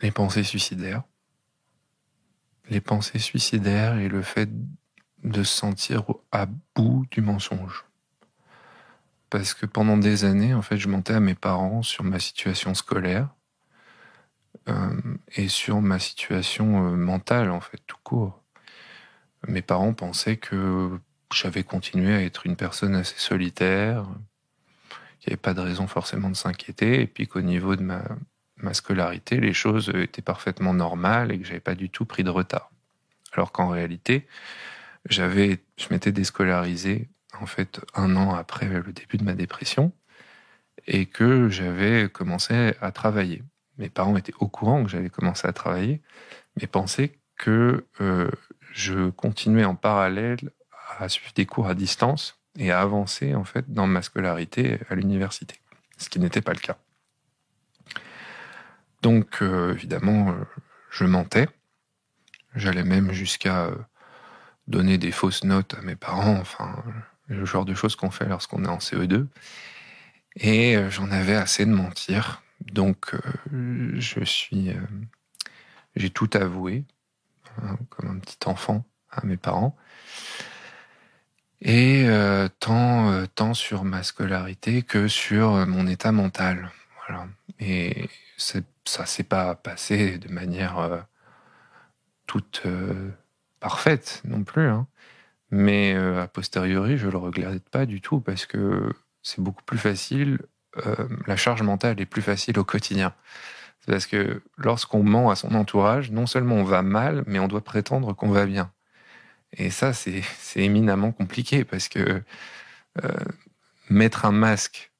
Les pensées suicidaires. Les pensées suicidaires et le fait de se sentir à bout du mensonge. Parce que pendant des années, en fait, je mentais à mes parents sur ma situation scolaire et sur ma situation mentale, en fait, tout court. Mes parents pensaient que j'avais continué à être une personne assez solitaire, qu'il n'y avait pas de raison forcément de s'inquiéter, et puis qu'au niveau de ma scolarité, les choses étaient parfaitement normales et que j'avais pas du tout pris de retard. Alors qu'en réalité, je m'étais déscolarisé en fait 1 an après le début de ma dépression, et que j'avais commencé à travailler. Mes parents étaient au courant que j'allais commencer à travailler, mais pensaient que je continuais en parallèle à suivre des cours à distance et à avancer en fait dans ma scolarité à l'université, ce qui n'était pas le cas. Donc évidemment, je mentais. J'allais même jusqu'à donner des fausses notes à mes parents, enfin le genre de choses qu'on fait lorsqu'on est en CE2. Et j'en avais assez de mentir. Donc j'ai tout avoué, hein, comme un petit enfant à mes parents. Et tant sur ma scolarité que sur mon état mental. Voilà. Et ça s'est pas passé de manière toute parfaite non plus, hein. Mais a posteriori, je le regrette pas du tout parce que c'est beaucoup plus facile. La charge mentale est plus facile au quotidien. C'est parce que lorsqu'on ment à son entourage, non seulement on va mal, mais on doit prétendre qu'on va bien. Et ça, c'est éminemment compliqué parce que mettre un masque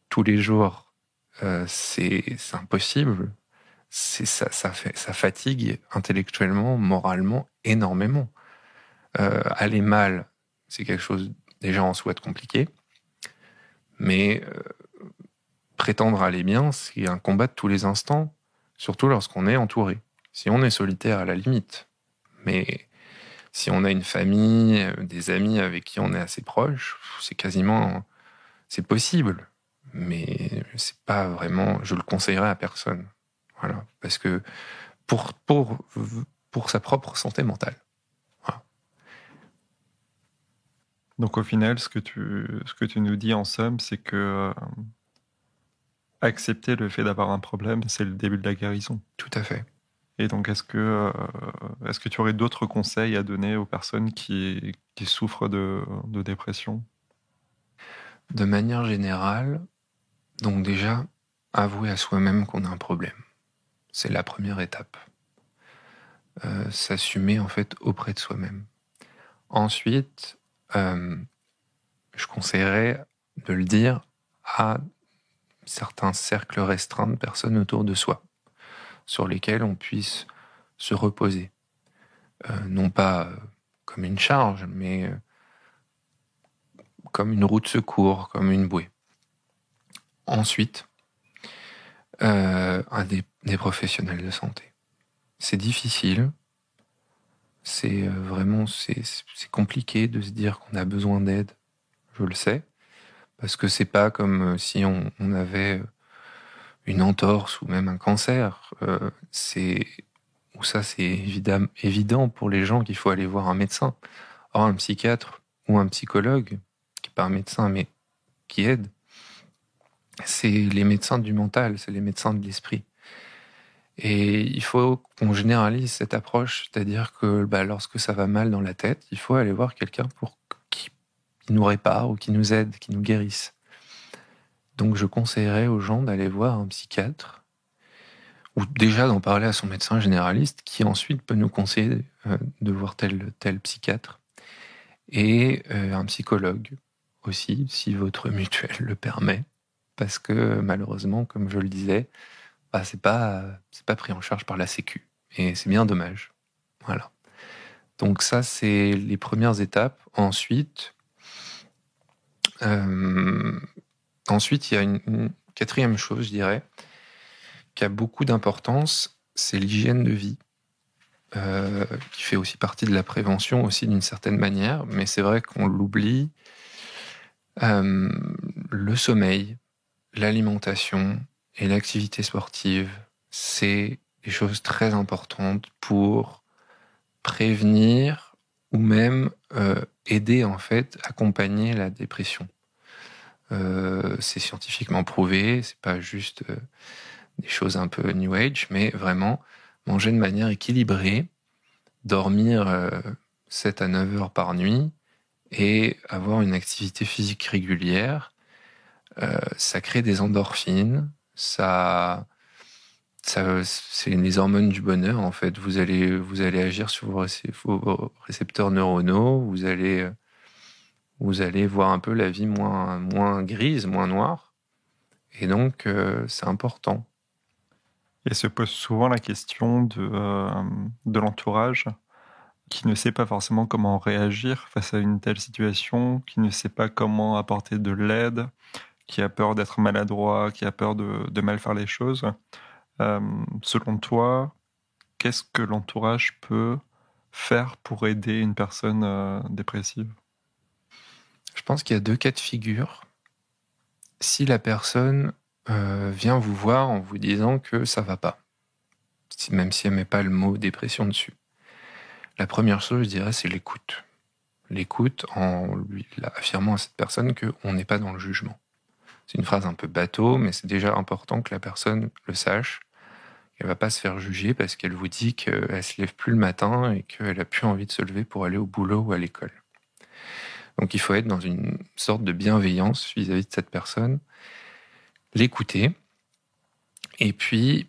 tous les jours, c'est impossible. Ça fatigue intellectuellement, moralement, énormément. Aller mal, c'est quelque chose déjà en soi de compliqué, mais prétendre aller bien, c'est un combat de tous les instants, surtout lorsqu'on est entouré. Si on est solitaire, à la limite, mais si on a une famille, des amis avec qui on est assez proche, c'est possible, mais c'est pas vraiment, je le conseillerais à personne. Voilà, parce que pour sa propre santé mentale. Voilà. Donc au final, ce que tu nous dis en somme, c'est que accepter le fait d'avoir un problème, c'est le début de la guérison. Tout à fait. Et donc est-ce que tu aurais d'autres conseils à donner aux personnes qui souffrent de dépression? De manière générale, donc déjà, avouer à soi-même qu'on a un problème. C'est la première étape. S'assumer en fait auprès de soi-même. Ensuite, je conseillerais de le dire à certains cercles restreints de personnes autour de soi, sur lesquels on puisse se reposer. Non pas comme une charge, mais comme une roue de secours, comme une bouée. Ensuite, à des professionnels de santé. C'est difficile, c'est compliqué de se dire qu'on a besoin d'aide, je le sais, parce que c'est pas comme si on avait une entorse ou même un cancer. C'est évident pour les gens qu'il faut aller voir un médecin. Or, un psychiatre ou un psychologue, qui n'est pas un médecin, mais qui aide, c'est les médecins du mental, c'est les médecins de l'esprit. Et il faut qu'on généralise cette approche, c'est-à-dire que lorsque ça va mal dans la tête, il faut aller voir quelqu'un qui nous répare ou qui nous aide, qui nous guérisse. Donc je conseillerais aux gens d'aller voir un psychiatre, ou déjà d'en parler à son médecin généraliste, qui ensuite peut nous conseiller de voir tel psychiatre, et un psychologue aussi, si votre mutuelle le permet, parce que malheureusement, comme je le disais, c'est pas pris en charge par la Sécu, et c'est bien dommage. Voilà. Donc ça, c'est les premières étapes. Ensuite, il y a une quatrième chose, je dirais, qui a beaucoup d'importance, c'est l'hygiène de vie, qui fait aussi partie de la prévention aussi d'une certaine manière, mais c'est vrai qu'on l'oublie. Le sommeil, l'alimentation et l'activité sportive, c'est des choses très importantes pour prévenir ou même aider, en fait, accompagner la dépression. C'est scientifiquement prouvé, c'est pas juste des choses un peu New Age, mais vraiment manger de manière équilibrée, dormir 7 à 9 heures par nuit et avoir une activité physique régulière, ça crée des endorphines, c'est les hormones du bonheur, en fait. Vous allez agir sur vos récepteurs neuronaux, vous allez voir un peu la vie moins grise, moins noire, Et donc, c'est important. Et se pose souvent la question de l'entourage qui ne sait pas forcément comment réagir face à une telle situation, qui ne sait pas comment apporter de l'aide, qui a peur d'être maladroit, qui a peur de mal faire les choses. Selon toi, qu'est-ce que l'entourage peut faire pour aider une personne dépressive? Je pense qu'il y a 2 cas de figure. Si la personne vient vous voir en vous disant que ça va pas, même si elle met pas le mot dépression dessus, la première chose, je dirais, c'est l'écoute. L'écoute en lui affirmant à cette personne qu'on n'est pas dans le jugement. C'est une phrase un peu bateau, mais c'est déjà important que la personne le sache. Elle va pas se faire juger parce qu'elle vous dit qu'elle se lève plus le matin et qu'elle a plus envie de se lever pour aller au boulot ou à l'école. Donc il faut être dans une sorte de bienveillance vis-à-vis de cette personne, l'écouter, et puis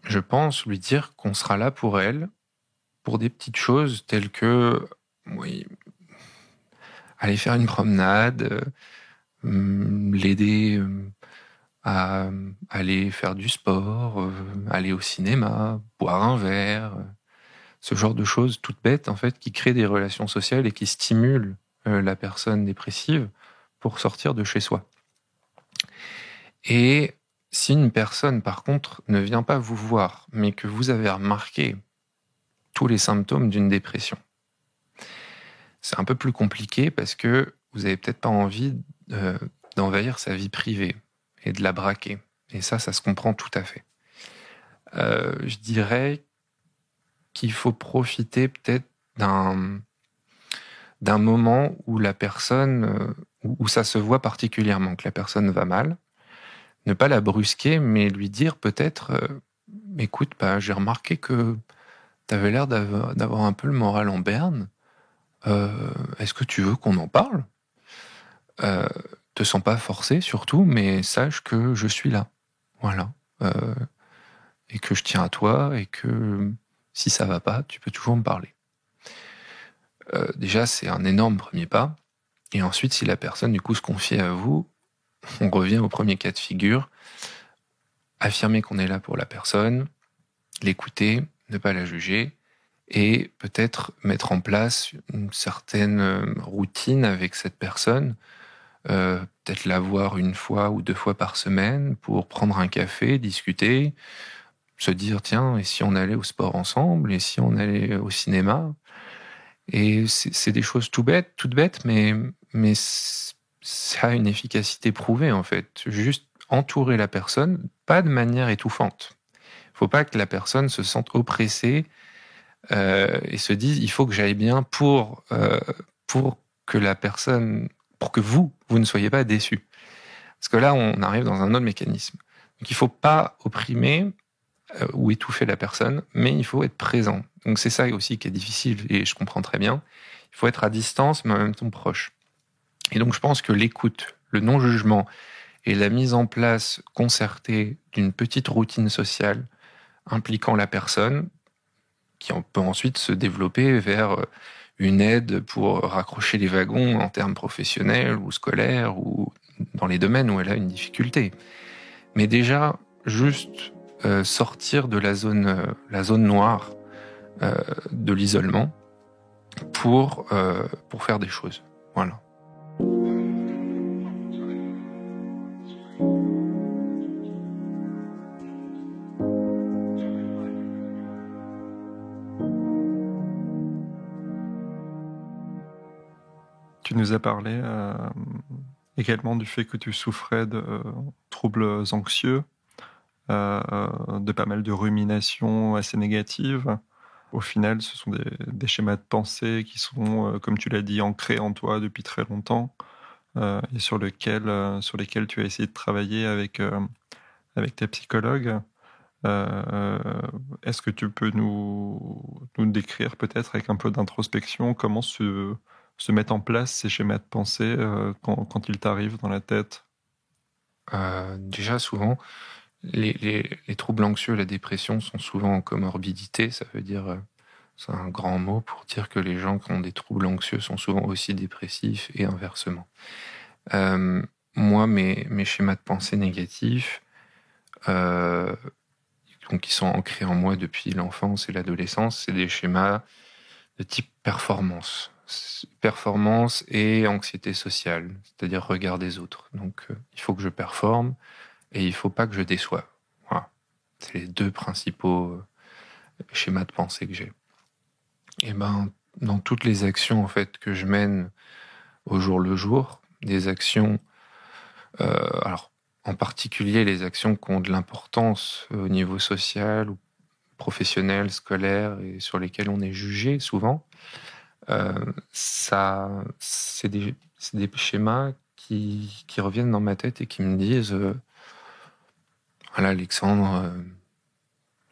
je pense lui dire qu'on sera là pour elle, pour des petites choses telles que oui, aller faire une promenade, l'aider à aller faire du sport, aller au cinéma, boire un verre, ce genre de choses toutes bêtes en fait qui créent des relations sociales et qui stimulent la personne dépressive pour sortir de chez soi. Et si une personne par contre ne vient pas vous voir mais que vous avez remarqué tous les symptômes d'une dépression, c'est un peu plus compliqué parce que vous avez peut-être pas envie d'envahir sa vie privée et de la braquer. Et ça se comprend tout à fait. Je dirais qu'il faut profiter peut-être d'un moment où la personne, où ça se voit particulièrement, que la personne va mal. Ne pas la brusquer, mais lui dire peut-être, écoute, j'ai remarqué que tu avais l'air d'avoir un peu le moral en berne. Est-ce que tu veux qu'on en parle ? Te sens pas forcé surtout, mais sache que je suis là. Voilà. Et que je tiens à toi et que si ça va pas, tu peux toujours me parler. Déjà, c'est un énorme premier pas. Et ensuite, si la personne, du coup, se confie à vous, on revient au premier cas de figure. Affirmer qu'on est là pour la personne, l'écouter, ne pas la juger, et peut-être mettre en place une certaine routine avec cette personne, peut-être la voir 1 fois ou 2 fois par semaine pour prendre un café, discuter, se dire tiens, et si on allait au sport ensemble, et si on allait au cinéma. Et c'est des choses toutes bêtes, mais ça a une efficacité prouvée en fait. Juste entourer la personne, pas de manière étouffante. Il faut pas que la personne se sente oppressée et se dise il faut que j'aille bien pour que la personne, pour que vous ne soyez pas déçus. Parce que là, on arrive dans un autre mécanisme. Donc il faut pas opprimer ou étouffer la personne, mais il faut être présent. Donc c'est ça aussi qui est difficile, et je comprends très bien. Il faut être à distance, mais en même temps proche. Et donc je pense que l'écoute, le non-jugement et la mise en place concertée d'une petite routine sociale impliquant la personne, qui peut ensuite se développer vers une aide pour raccrocher les wagons en termes professionnels ou scolaires ou dans les domaines où elle a une difficulté. Mais déjà, juste sortir de la zone noire de l'isolement pour faire des choses. Voilà. Tu nous as parlé également du fait que tu souffrais de troubles anxieux, de pas mal de ruminations assez négatives. Au final, ce sont des schémas de pensée qui sont, comme tu l'as dit, ancrés en toi depuis très longtemps et sur lesquels tu as essayé de travailler avec tes psychologues. Est-ce que tu peux nous décrire peut-être avec un peu d'introspection comment se mettent en place ces schémas de pensée quand ils t'arrivent dans la tête? Déjà, souvent, les troubles anxieux, la dépression sont souvent en comorbidité. Ça veut dire, c'est un grand mot pour dire que les gens qui ont des troubles anxieux sont souvent aussi dépressifs et inversement. moi, mes schémas de pensée négatifs, donc qui sont ancrés en moi depuis l'enfance et l'adolescence, c'est des schémas de type performance. Performance et anxiété sociale, c'est-à-dire regard des autres. Donc, il faut que je performe et il faut pas que je déçoive. Voilà. C'est les deux principaux schémas de pensée que j'ai. Et ben, dans toutes les actions en fait que je mène au jour le jour, des actions, alors en particulier les actions qui ont de l'importance au niveau social ou professionnel, scolaire et sur lesquelles on est jugé souvent, ça, c'est des schémas qui reviennent dans ma tête et qui me disent voilà, Alexandre,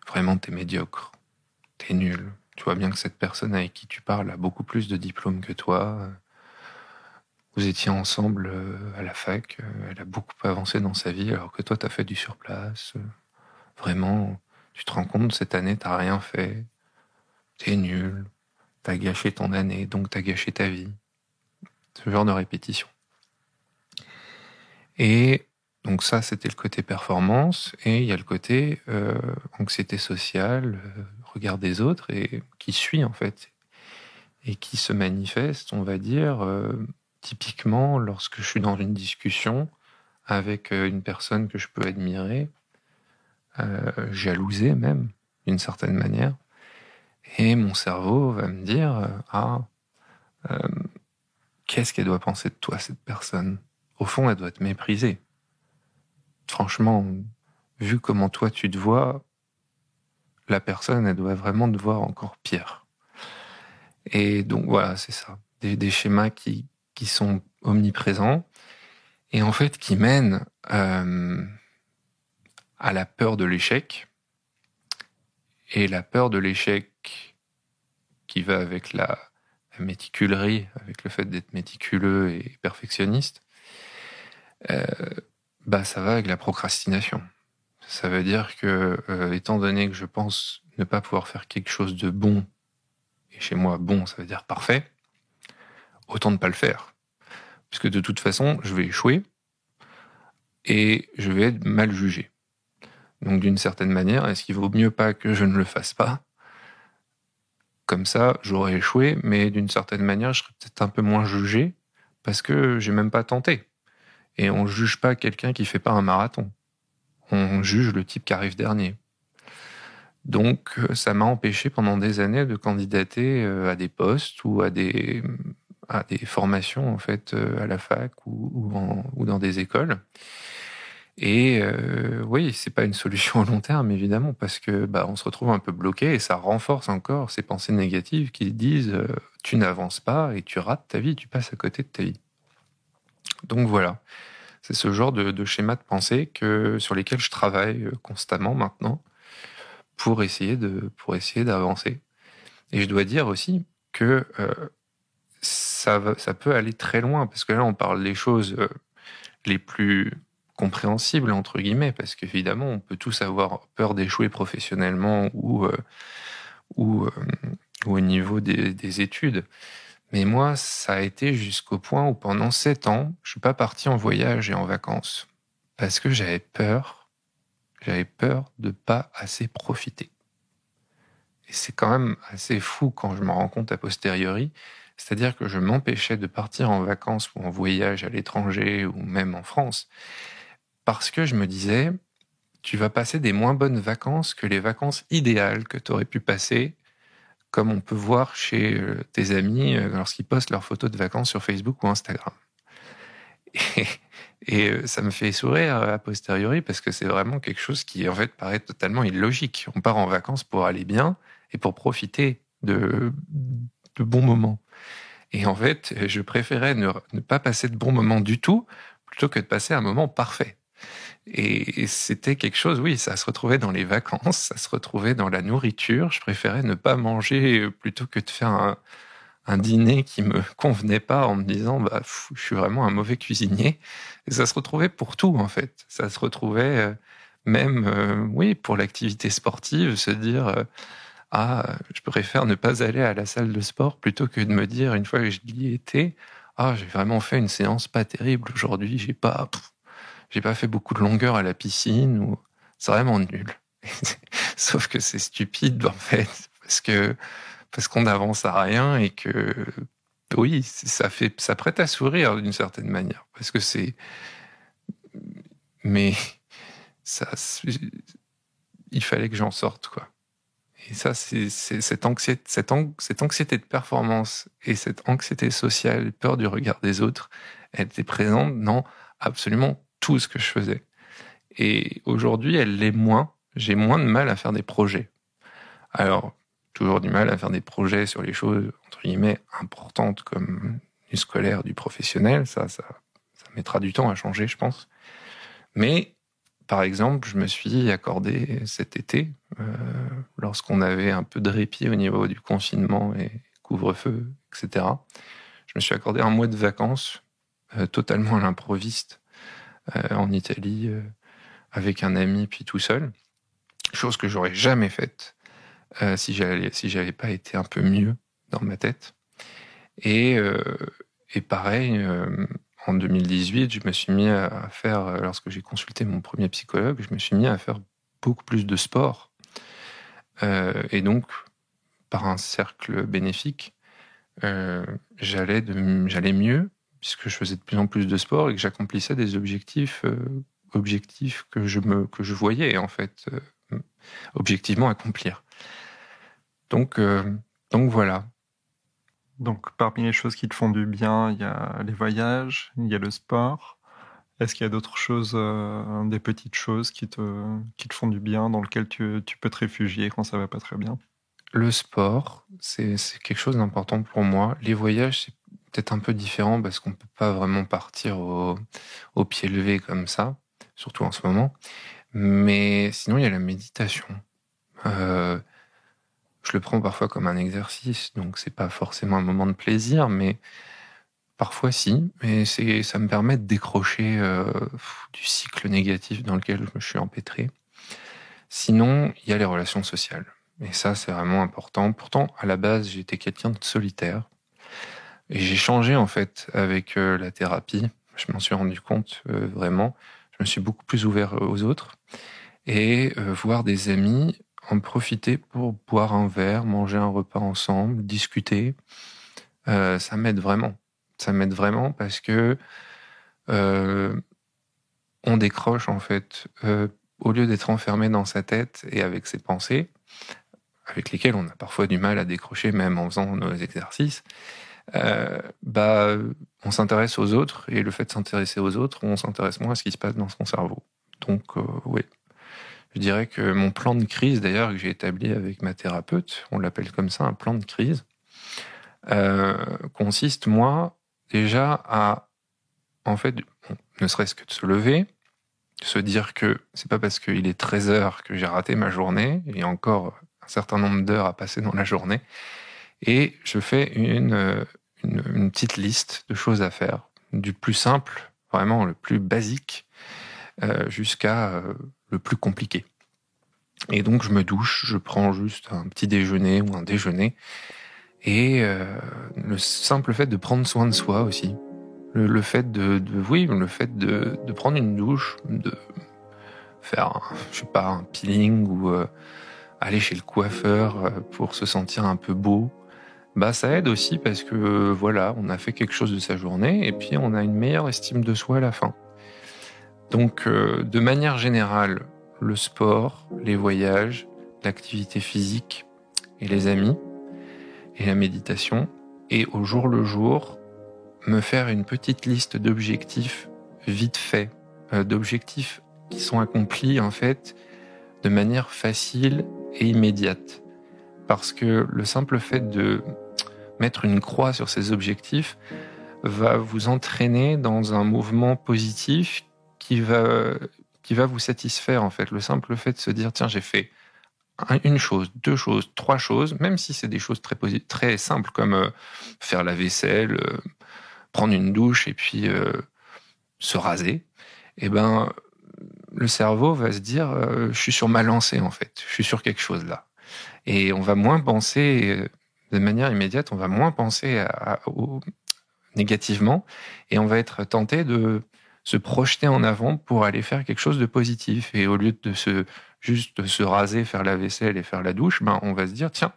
vraiment, t'es médiocre, t'es nul. Tu vois bien que cette personne avec qui tu parles a beaucoup plus de diplômes que toi. Vous étiez ensemble à la fac, elle a beaucoup avancé dans sa vie, alors que toi, t'as fait du surplace. Vraiment, tu te rends compte, cette année, t'as rien fait. T'es nul. T'as gâché ton année, donc t'as gâché ta vie. Ce genre de répétition. Et donc ça, c'était le côté performance, et il y a le côté anxiété sociale, regard des autres, et qui suit en fait, et qui se manifeste, on va dire, typiquement lorsque je suis dans une discussion avec une personne que je peux admirer, jalouser même, d'une certaine manière, et mon cerveau va me dire qu'est-ce qu'elle doit penser de toi, cette personne? Au fond, elle doit te mépriser. Franchement, vu comment toi tu te vois, la personne, elle doit vraiment te voir encore pire. Et donc voilà, c'est ça. Des schémas qui sont omniprésents et en fait qui mènent à la peur de l'échec. Et la peur de l'échec qui va avec la méticulerie, avec le fait d'être méticuleux et perfectionniste, ça va avec la procrastination. Ça veut dire que, étant donné que je pense ne pas pouvoir faire quelque chose de bon, et chez moi, bon, ça veut dire parfait, autant ne pas le faire. Puisque de toute façon, je vais échouer et je vais être mal jugé. Donc d'une certaine manière, est-ce qu'il vaut mieux pas que je ne le fasse pas? Comme ça, j'aurais échoué, mais d'une certaine manière, je serais peut-être un peu moins jugé parce que j'ai même pas tenté. Et on juge pas quelqu'un qui fait pas un marathon. On juge le type qui arrive dernier. Donc, ça m'a empêché pendant des années de candidater à des postes ou à des formations en fait à la fac ou dans des écoles. Et oui, c'est pas une solution à long terme évidemment parce que on se retrouve un peu bloqué et ça renforce encore ces pensées négatives qui disent tu n'avances pas et tu rates ta vie, tu passes à côté de ta vie. Donc voilà, c'est ce genre de schéma de pensée sur lesquels je travaille constamment maintenant pour essayer d'avancer. Et je dois dire aussi que ça peut aller très loin parce que là on parle des choses les plus compréhensible entre guillemets parce qu'évidemment on peut tous avoir peur d'échouer professionnellement ou au niveau des études, mais moi ça a été jusqu'au point où pendant 7 ans je suis pas parti en voyage et en vacances parce que j'avais peur de pas assez profiter. Et c'est quand même assez fou quand je me rends compte a posteriori, c'est-à-dire que je m'empêchais de partir en vacances ou en voyage à l'étranger ou même en France parce que je me disais, tu vas passer des moins bonnes vacances que les vacances idéales que tu aurais pu passer, comme on peut voir chez tes amis lorsqu'ils postent leurs photos de vacances sur Facebook ou Instagram. Et ça me fait sourire a posteriori parce que c'est vraiment quelque chose qui en fait paraît totalement illogique. On part en vacances pour aller bien et pour profiter de bons moments. Et en fait, je préférais ne pas passer de bons moments du tout plutôt que de passer un moment parfait. Et c'était quelque chose, oui, ça se retrouvait dans les vacances, ça se retrouvait dans la nourriture. Je préférais ne pas manger plutôt que de faire un dîner qui me convenait pas en me disant, je suis vraiment un mauvais cuisinier. Et ça se retrouvait pour tout, en fait. Ça se retrouvait même, oui, pour l'activité sportive, se dire, je préfère ne pas aller à la salle de sport plutôt que de me dire, une fois que j'y étais, j'ai vraiment fait une séance pas terrible aujourd'hui, j'ai pas fait beaucoup de longueur à la piscine, ou c'est vraiment nul. Sauf que c'est stupide en fait, parce qu'on n'avance à rien et que oui, ça prête à sourire d'une certaine manière, parce que mais ça, il fallait que j'en sorte, quoi. Et ça, c'est cette anxiété de performance et cette anxiété sociale, peur du regard des autres, elle était présente dans absolument tout ce que je faisais. Et aujourd'hui, elle l'est moins. J'ai moins de mal à faire des projets. Alors, toujours du mal à faire des projets sur les choses, entre guillemets, importantes comme du scolaire, du professionnel. Ça mettra du temps à changer, je pense. Mais, par exemple, je me suis accordé cet été, lorsqu'on avait un peu de répit au niveau du confinement et couvre-feu, etc. Je me suis accordé un mois de vacances, totalement à l'improviste, en Italie, avec un ami, puis tout seul. Chose que j'aurais jamais faite si j'avais pas été un peu mieux dans ma tête. Et pareil, en 2018, je me suis mis à faire, lorsque j'ai consulté mon premier psychologue, je me suis mis à faire beaucoup plus de sport. Et donc, par un cercle bénéfique, j'allais mieux, puisque je faisais de plus en plus de sport et que j'accomplissais des objectifs que je voyais, en fait, objectivement accomplir. Donc voilà. Donc, parmi les choses qui te font du bien, il y a les voyages, il y a le sport. Est-ce qu'il y a d'autres choses, des petites choses qui te font du bien, dans lesquelles tu peux te réfugier quand ça va pas très bien? Le sport, c'est quelque chose d'important pour moi. Les voyages, c'est peut-être un peu différent parce qu'on peut pas vraiment partir au pied levé comme ça, surtout en ce moment. Mais sinon, il y a la méditation. Je le prends parfois comme un exercice, donc c'est pas forcément un moment de plaisir, mais parfois si. Et ça me permet de décrocher du cycle négatif dans lequel je me suis empêtré. Sinon, il y a les relations sociales. Et ça, c'est vraiment important. Pourtant, à la base, j'étais quelqu'un de solitaire. Et j'ai changé, en fait, avec la thérapie. Je m'en suis rendu compte, vraiment. Je me suis beaucoup plus ouvert aux autres. Et voir des amis, en profiter pour boire un verre, manger un repas ensemble, discuter. Ça m'aide vraiment. Ça m'aide vraiment parce que on décroche, en fait, au lieu d'être enfermé dans sa tête et avec ses pensées, avec lesquelles on a parfois du mal à décrocher, même en faisant nos exercices, on s'intéresse aux autres, et le fait de s'intéresser aux autres, on s'intéresse moins à ce qui se passe dans son cerveau. Donc, oui. Je dirais que mon plan de crise, d'ailleurs, que j'ai établi avec ma thérapeute, on l'appelle comme ça, un plan de crise, consiste, moi, déjà à, en fait, ne serait-ce que de se lever, de se dire que c'est pas parce qu'il est 13h que j'ai raté ma journée, il y a encore un certain nombre d'heures à passer dans la journée, et je fais une petite liste de choses à faire, du plus simple, vraiment le plus basique, jusqu'à le plus compliqué. Et donc je me douche, je prends juste un petit déjeuner ou un déjeuner, et le simple fait de prendre soin de soi aussi, le fait le fait de prendre une douche, de faire un peeling, ou aller chez le coiffeur pour se sentir un peu beau, ça aide aussi parce que voilà, on a fait quelque chose de sa journée et puis on a une meilleure estime de soi à la fin. Donc de manière générale, le sport, les voyages, l'activité physique et les amis et la méditation, et au jour le jour, me faire une petite liste d'objectifs vite fait, d'objectifs qui sont accomplis en fait de manière facile et immédiate. Parce que le simple fait de mettre une croix sur ces objectifs va vous entraîner dans un mouvement positif qui va vous satisfaire, en fait. Le simple fait de se dire, tiens, j'ai fait une chose, deux choses, trois choses, même si c'est des choses très simples comme faire la vaisselle, prendre une douche et puis se raser, le cerveau va se dire, je suis sur ma lancée, en fait. Je suis sur quelque chose là. Et on va moins penser, de manière immédiate, on va moins penser négativement, et on va être tenté de se projeter en avant pour aller faire quelque chose de positif. Et au lieu de juste de se raser, faire la vaisselle et faire la douche, on va se dire, tiens,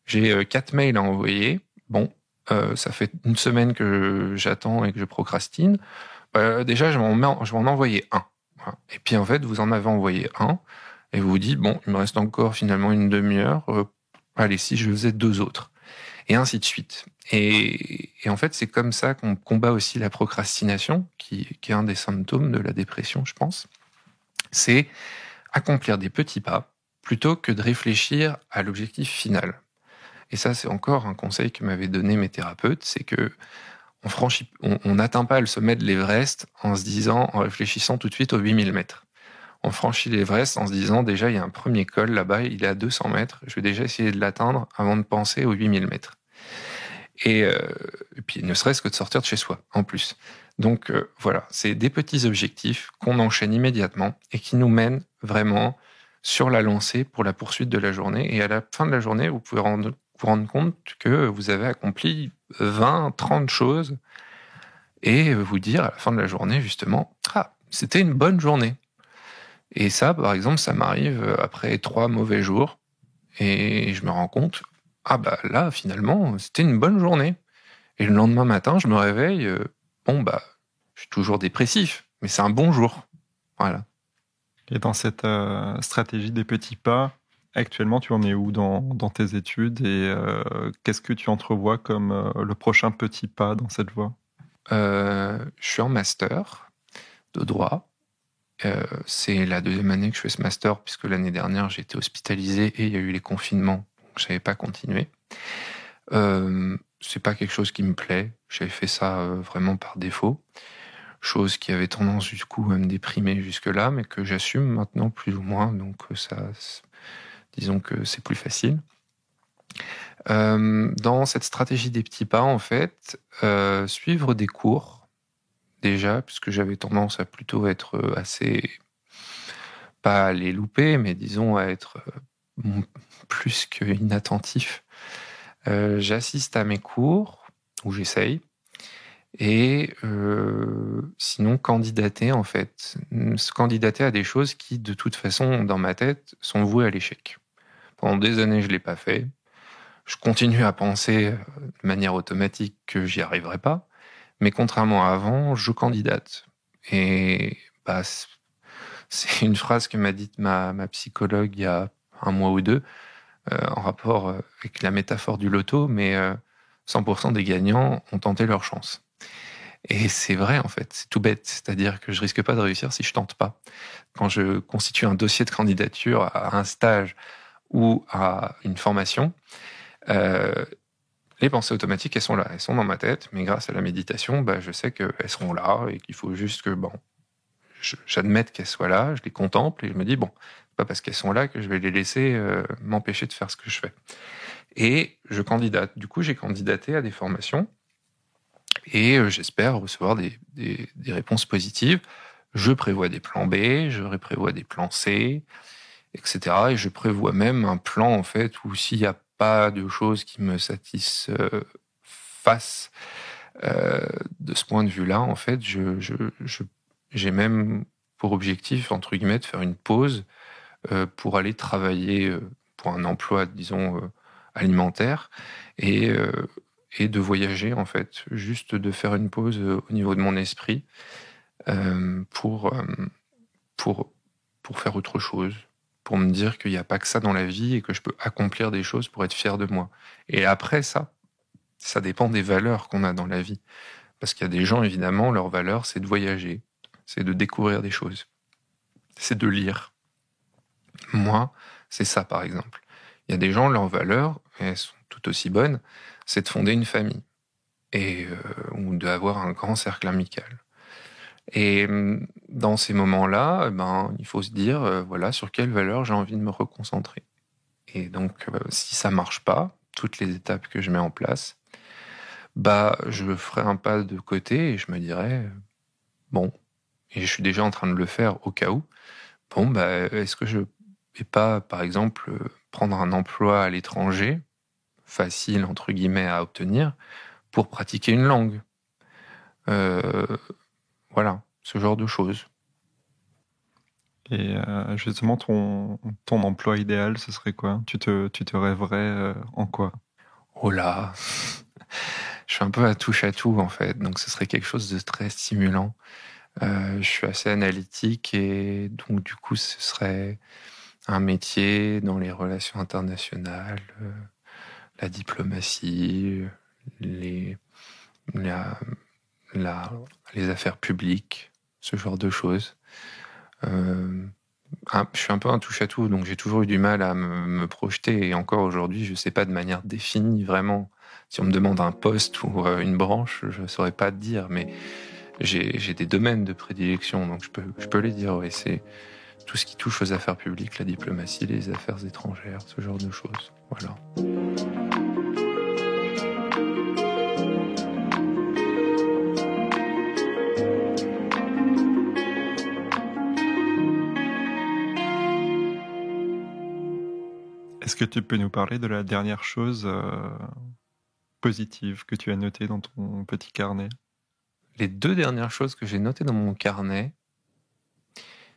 j'ai 4 mails à envoyer. Bon, ça fait une semaine que j'attends et que je procrastine. Déjà, je vais en envoyer un. Voilà. Et puis, en fait, vous en avez envoyé un, et vous vous dites, bon, il me reste encore finalement une demi-heure. Allez, si je faisais 2 autres. Et ainsi de suite. Et en fait, c'est comme ça qu'on combat aussi la procrastination, qui est un des symptômes de la dépression, je pense. C'est accomplir des petits pas plutôt que de réfléchir à l'objectif final. Et ça, c'est encore un conseil que m'avaient donné mes thérapeutes, c'est que on n'atteint pas le sommet de l'Everest en réfléchissant tout de suite aux 8000 mètres. On franchit l'Everest en se disant, déjà, il y a un premier col là-bas, il est à 200 mètres, je vais déjà essayer de l'atteindre avant de penser aux 8000 mètres. Et puis, ne serait-ce que de sortir de chez soi, en plus. Donc, voilà, c'est des petits objectifs qu'on enchaîne immédiatement et qui nous mènent vraiment sur la lancée pour la poursuite de la journée. Et à la fin de la journée, vous pouvez vous rendre compte que vous avez accompli 20, 30 choses et vous dire à la fin de la journée, justement, c'était une bonne journée. Et ça, par exemple, ça m'arrive après 3 mauvais jours et je me rends compte, là, finalement, c'était une bonne journée. Et le lendemain matin, je me réveille, je suis toujours dépressif, mais c'est un bon jour. Voilà. Et dans cette stratégie des petits pas, actuellement, tu en es où dans tes études et qu'est-ce que tu entrevois comme le prochain petit pas dans cette voie? Je suis en master de droit. C'est la 2e année que je fais ce master, puisque l'année dernière, j'ai été hospitalisé et il y a eu les confinements, donc je savais pas continuer. C'est pas quelque chose qui me plaît. J'avais fait ça vraiment par défaut. Chose qui avait tendance, du coup, à me déprimer jusque-là, mais que j'assume maintenant plus ou moins, donc disons que c'est plus facile. Dans cette stratégie des petits pas, en fait, suivre des cours, déjà, puisque j'avais tendance à plutôt être assez, pas à les louper, mais disons à être plus qu'inattentif. J'assiste à mes cours, ou j'essaye, et sinon candidater, en fait. Se candidater à des choses qui, de toute façon, dans ma tête, sont vouées à l'échec. Pendant des années, je l'ai pas fait. Je continue à penser de manière automatique que j'y arriverai pas. Mais contrairement à avant, je candidate. Et c'est une phrase que m'a dite ma psychologue il y a 1 mois ou 2, en rapport avec la métaphore du loto, mais 100% des gagnants ont tenté leur chance. Et c'est vrai, en fait, c'est tout bête. C'est-à-dire que je risque pas de réussir si je tente pas. Quand je constitue un dossier de candidature à un stage ou à une formation, les pensées automatiques, elles sont là, elles sont dans ma tête, mais grâce à la méditation, je sais qu'elles seront là et qu'il faut juste que, j'admette qu'elles soient là, je les contemple et je me dis, c'est pas parce qu'elles sont là que je vais les laisser m'empêcher de faire ce que je fais. Et je candidate. Du coup, j'ai candidaté à des formations et j'espère recevoir des réponses positives. Je prévois des plans B, je prévois des plans C, etc. Et je prévois même un plan, en fait, où s'il n'y a pas de choses qui me satisfassent de ce point de vue-là, en fait, j'ai même pour objectif, entre guillemets, de faire une pause pour aller travailler pour un emploi, disons, alimentaire et de voyager, en fait, juste de faire une pause au niveau de mon esprit pour faire autre chose, pour me dire qu'il n'y a pas que ça dans la vie et que je peux accomplir des choses pour être fier de moi. Et après ça dépend des valeurs qu'on a dans la vie. Parce qu'il y a des gens, évidemment, leur valeur, c'est de voyager, c'est de découvrir des choses, c'est de lire. Moi, c'est ça, par exemple. Il y a des gens, leurs valeurs, et elles sont tout aussi bonnes, c'est de fonder une famille ou d'avoir un grand cercle amical. Et dans ces moments-là, il faut se dire, voilà, sur quelles valeurs j'ai envie de me reconcentrer. Et donc, si ça marche pas, toutes les étapes que je mets en place, je ferai un pas de côté et je me dirai, et je suis déjà en train de le faire au cas où, est-ce que je vais pas, par exemple, prendre un emploi à l'étranger, facile, entre guillemets, à obtenir, pour pratiquer une langue. Voilà, ce genre de choses. Et justement, ton emploi idéal, ce serait quoi? Tu te rêverais en quoi? Oh là, je suis un peu à touche à tout en fait, donc ce serait quelque chose de très stimulant. Je suis assez analytique et donc du coup ce serait un métier dans les relations internationales, la diplomatie, les, la- les affaires publiques, ce genre de choses. Je suis un peu un touche-à-tout, donc j'ai toujours eu du mal à me projeter, et encore aujourd'hui, je ne sais pas de manière définie vraiment. Si on me demande un poste ou une branche, je ne saurais pas te dire, mais j'ai des domaines de prédilection, donc je peux les dire. Oui, c'est tout ce qui touche aux affaires publiques, la diplomatie, les affaires étrangères, ce genre de choses. Voilà. Est-ce que tu peux nous parler de la dernière chose positive que tu as notée dans ton petit carnet? Les 2 dernières choses que j'ai notées dans mon carnet,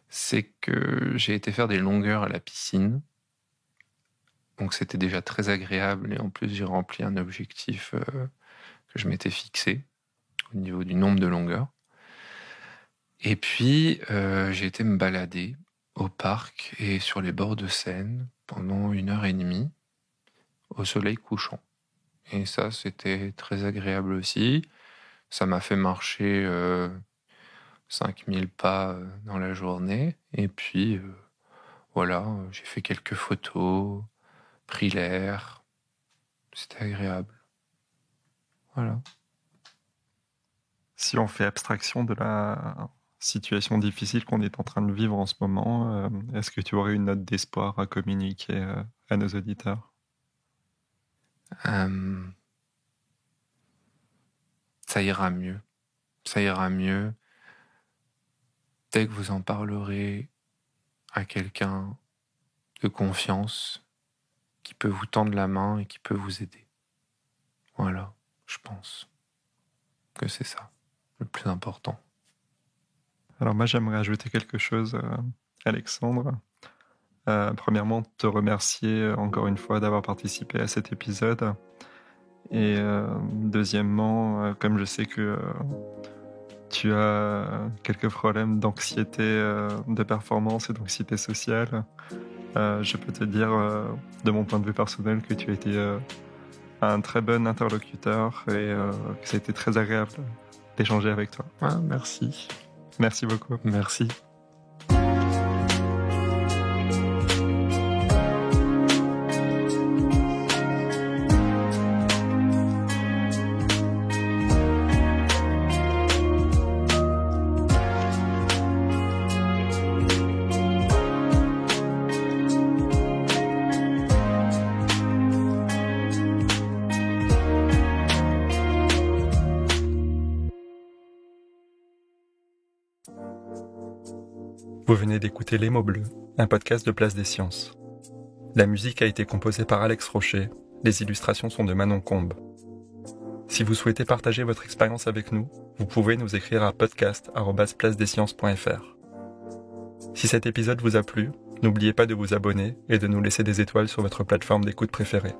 c'est que j'ai été faire des longueurs à la piscine. Donc c'était déjà très agréable, et en plus j'ai rempli un objectif que je m'étais fixé au niveau du nombre de longueurs. Et puis j'ai été me balader au parc et sur les bords de Seine pendant 1h30 au soleil couchant. Et ça, c'était très agréable aussi. Ça m'a fait marcher 5000 pas dans la journée. Et puis voilà, j'ai fait quelques photos, pris l'air. C'était agréable. Voilà. Si on fait abstraction de la situation difficile qu'on est en train de vivre en ce moment, est-ce que tu aurais une note d'espoir à communiquer à nos auditeurs? Ça ira mieux. Ça ira mieux dès que vous en parlerez à quelqu'un de confiance qui peut vous tendre la main et qui peut vous aider. Voilà, je pense que c'est ça, le plus important. Alors moi, j'aimerais ajouter quelque chose, Alexandre. Premièrement, te remercier encore une fois d'avoir participé à cet épisode. Et deuxièmement, comme je sais que tu as quelques problèmes d'anxiété de performance et d'anxiété sociale, je peux te dire, de mon point de vue personnel, que tu as été un très bon interlocuteur et que ça a été très agréable d'échanger avec toi. Ah, merci. Merci beaucoup. Merci. Vous venez d'écouter Les mots bleus, un podcast de Place des Sciences. La musique a été composée par Alex Rocher, les illustrations sont de Manon Combe. Si vous souhaitez partager votre expérience avec nous, vous pouvez nous écrire à podcast@placedesciences.fr. Si cet épisode vous a plu, n'oubliez pas de vous abonner et de nous laisser des étoiles sur votre plateforme d'écoute préférée.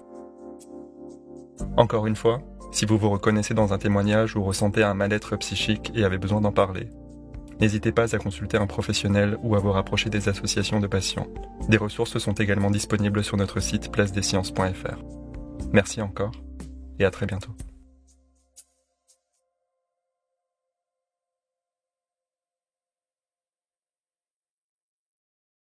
Encore une fois, si vous vous reconnaissez dans un témoignage ou ressentez un mal-être psychique et avez besoin d'en parler, n'hésitez pas à consulter un professionnel ou à vous rapprocher des associations de patients. Des ressources sont également disponibles sur notre site placedesciences.fr. Merci encore et à très bientôt.